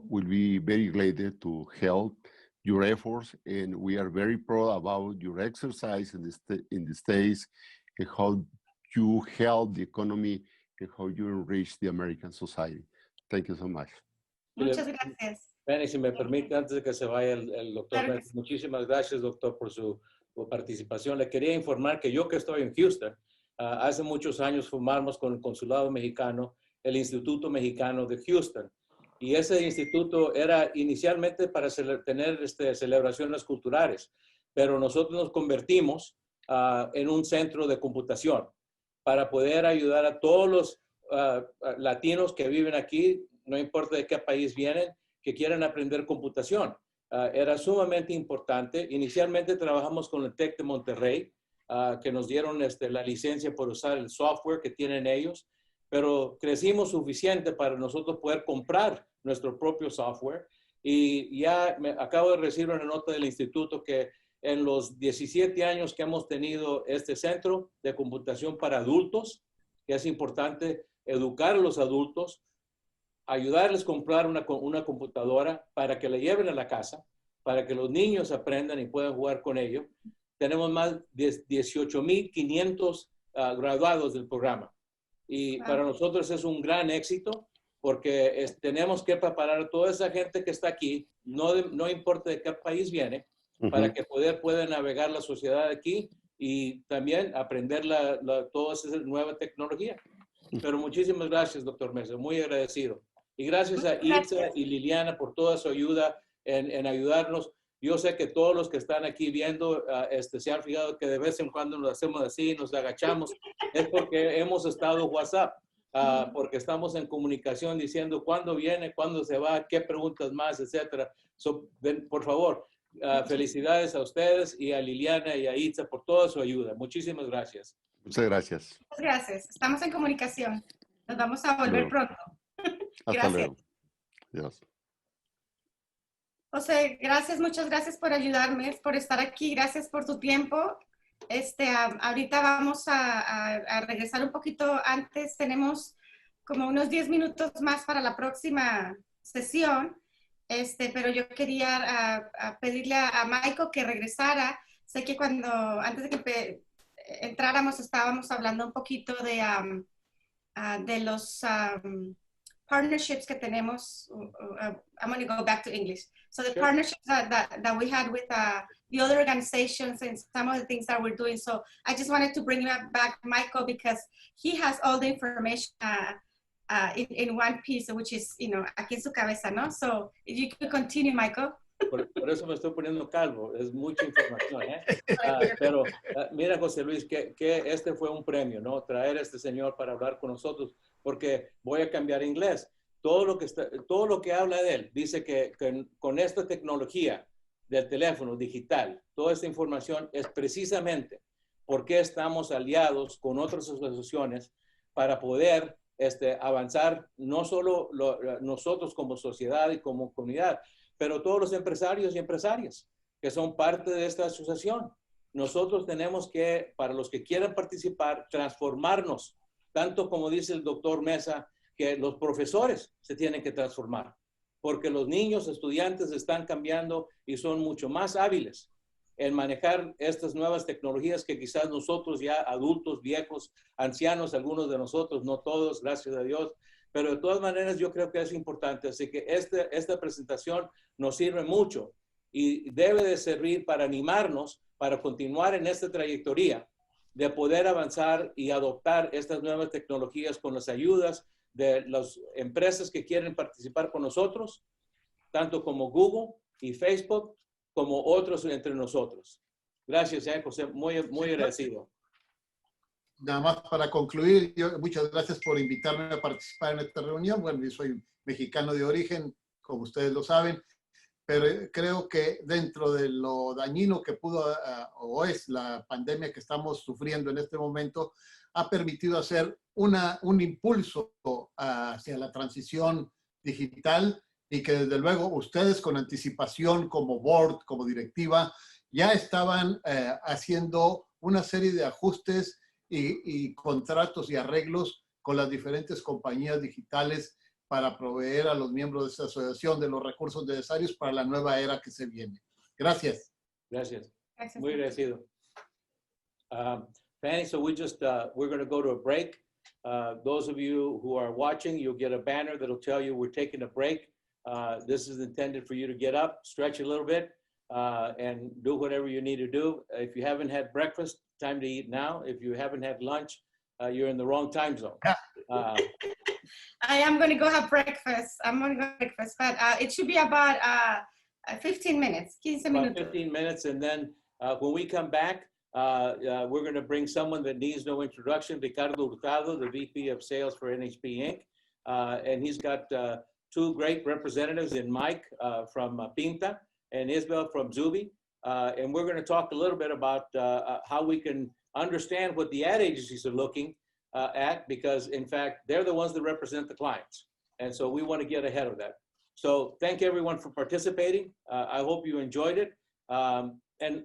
we'll be very glad to help your efforts, and we are very proud about your exercise in the States and how you help the economy and how you enrich the American society. Thank you so much. Muchas gracias. Benny, si me permite, antes de que se vaya el doctor, Claro que sí. muchísimas gracias, doctor, por su participación. Le quería informar que yo que estoy en Houston, hace muchos años formamos con el Consulado Mexicano, el Instituto Mexicano de Houston. Y ese instituto era inicialmente para tener celebraciones culturales, pero nosotros nos convertimos en un centro de computación para poder ayudar a todos los latinos que viven aquí, no importa de qué país vienen, que quieran aprender computación. Era sumamente importante. Inicialmente trabajamos con el TEC de Monterrey, que nos dieron la licencia por usar el software que tienen ellos, pero crecimos suficiente para nosotros poder comprar nuestro propio software. Y ya acabo de recibir una nota del instituto que en los 17 años que hemos tenido este centro de computación para adultos, que es importante educar a los adultos, ayudarles a comprar una computadora para que la lleven a la casa, para que los niños aprendan y puedan jugar con ello. Tenemos más de 18,500 graduados del programa. Y para nosotros es un gran éxito porque tenemos que preparar a toda esa gente que está aquí, no importa de qué país viene, para que puedan navegar la sociedad aquí y también aprender toda esa nueva tecnología. Pero muchísimas gracias, doctor Mesa, muy agradecido. Y gracias a Itza y Liliana por toda su ayuda en ayudarnos. Yo sé que todos los que están aquí viendo se han fijado que de vez en cuando nos hacemos así, nos agachamos. Es porque hemos estado WhatsApp, porque estamos en comunicación diciendo cuándo viene, cuándo se va, qué preguntas más, etcétera. Por favor, felicidades a ustedes y a Liliana y a Itza por toda su ayuda. Muchísimas gracias. Muchas gracias. Muchas gracias. Estamos en comunicación. Nos vamos a volver pronto. Hasta luego. Adiós. José, gracias, muchas gracias por ayudarme, por estar aquí, gracias por tu tiempo. Ahorita vamos a regresar un poquito antes, tenemos como unos 10 minutos más para la próxima sesión, pero yo quería pedirle a Michael que regresara. Sé que antes de que entráramos estábamos hablando un poquito de los partnerships que tenemos. I'm going to go back to English. So the partnerships that we had with the other organizations and some of the things that we're doing. So I just wanted to bring back Michael because he has all the information in one piece, which is, aquí en su cabeza, ¿no? So if you could continue, Michael. Por eso me estoy poniendo calvo, es mucha información, ¿eh? Pero mira, José Luis, que este fue un premio, ¿no? Traer a este señor para hablar con nosotros, porque voy a cambiar inglés. Todo lo que habla de él, dice que con esta tecnología del teléfono digital, toda esta información es precisamente porque estamos aliados con otras asociaciones para poder avanzar, no solo nosotros como sociedad y como comunidad, pero todos los empresarios y empresarias que son parte de esta asociación. Nosotros tenemos que, para los que quieran participar, transformarnos, tanto como dice el doctor Mesa, que los profesores se tienen que transformar, porque los niños, estudiantes están cambiando y son mucho más hábiles en manejar estas nuevas tecnologías que quizás nosotros ya adultos, viejos, ancianos, algunos de nosotros, no todos, gracias a Dios, pero de todas maneras yo creo que es importante. Así que esta presentación nos sirve mucho y debe de servir para animarnos para continuar en esta trayectoria de poder avanzar y adoptar estas nuevas tecnologías con las ayudas de las empresas que quieren participar con nosotros, tanto como Google y Facebook, como otros entre nosotros. Gracias, José, muy agradecido. Nada más para concluir, muchas gracias por invitarme a participar en esta reunión. Bueno, yo soy mexicano de origen, como ustedes lo saben, pero creo que dentro de lo dañino que pudo o es la pandemia que estamos sufriendo en este momento, ha permitido hacer un impulso hacia la transición digital y que desde luego ustedes con anticipación como board, como directiva, ya estaban haciendo una serie de ajustes y contratos y arreglos con las diferentes compañías digitales para proveer a los miembros de esta asociación de los recursos necesarios para la nueva era que se viene. Gracias. Gracias. Gracias. Muy agradecido. Fanny, so we're going to go to a break. Those of you who are watching, you'll get a banner that'll tell you we're taking a break. This is intended for you to get up, stretch a little bit, and do whatever you need to do. If you haven't had breakfast, time to eat now. If you haven't had lunch, you're in the wrong time zone. I am going to go have breakfast. I'm going to go have breakfast, but it should be about 15 minutes. 15 About minutes. 15 minutes, and then when we come back, we're going to bring someone that needs no introduction, Ricardo Hurtado, the VP of Sales for NHP Inc. And he's got two great representatives in Mike from Pinta and Isabel from Zuby. And we're going to talk a little bit about how we can understand what the ad agencies are looking at, because in fact, they're the ones that represent the clients. And so we want to get ahead of that. So thank everyone for participating. I hope you enjoyed it. And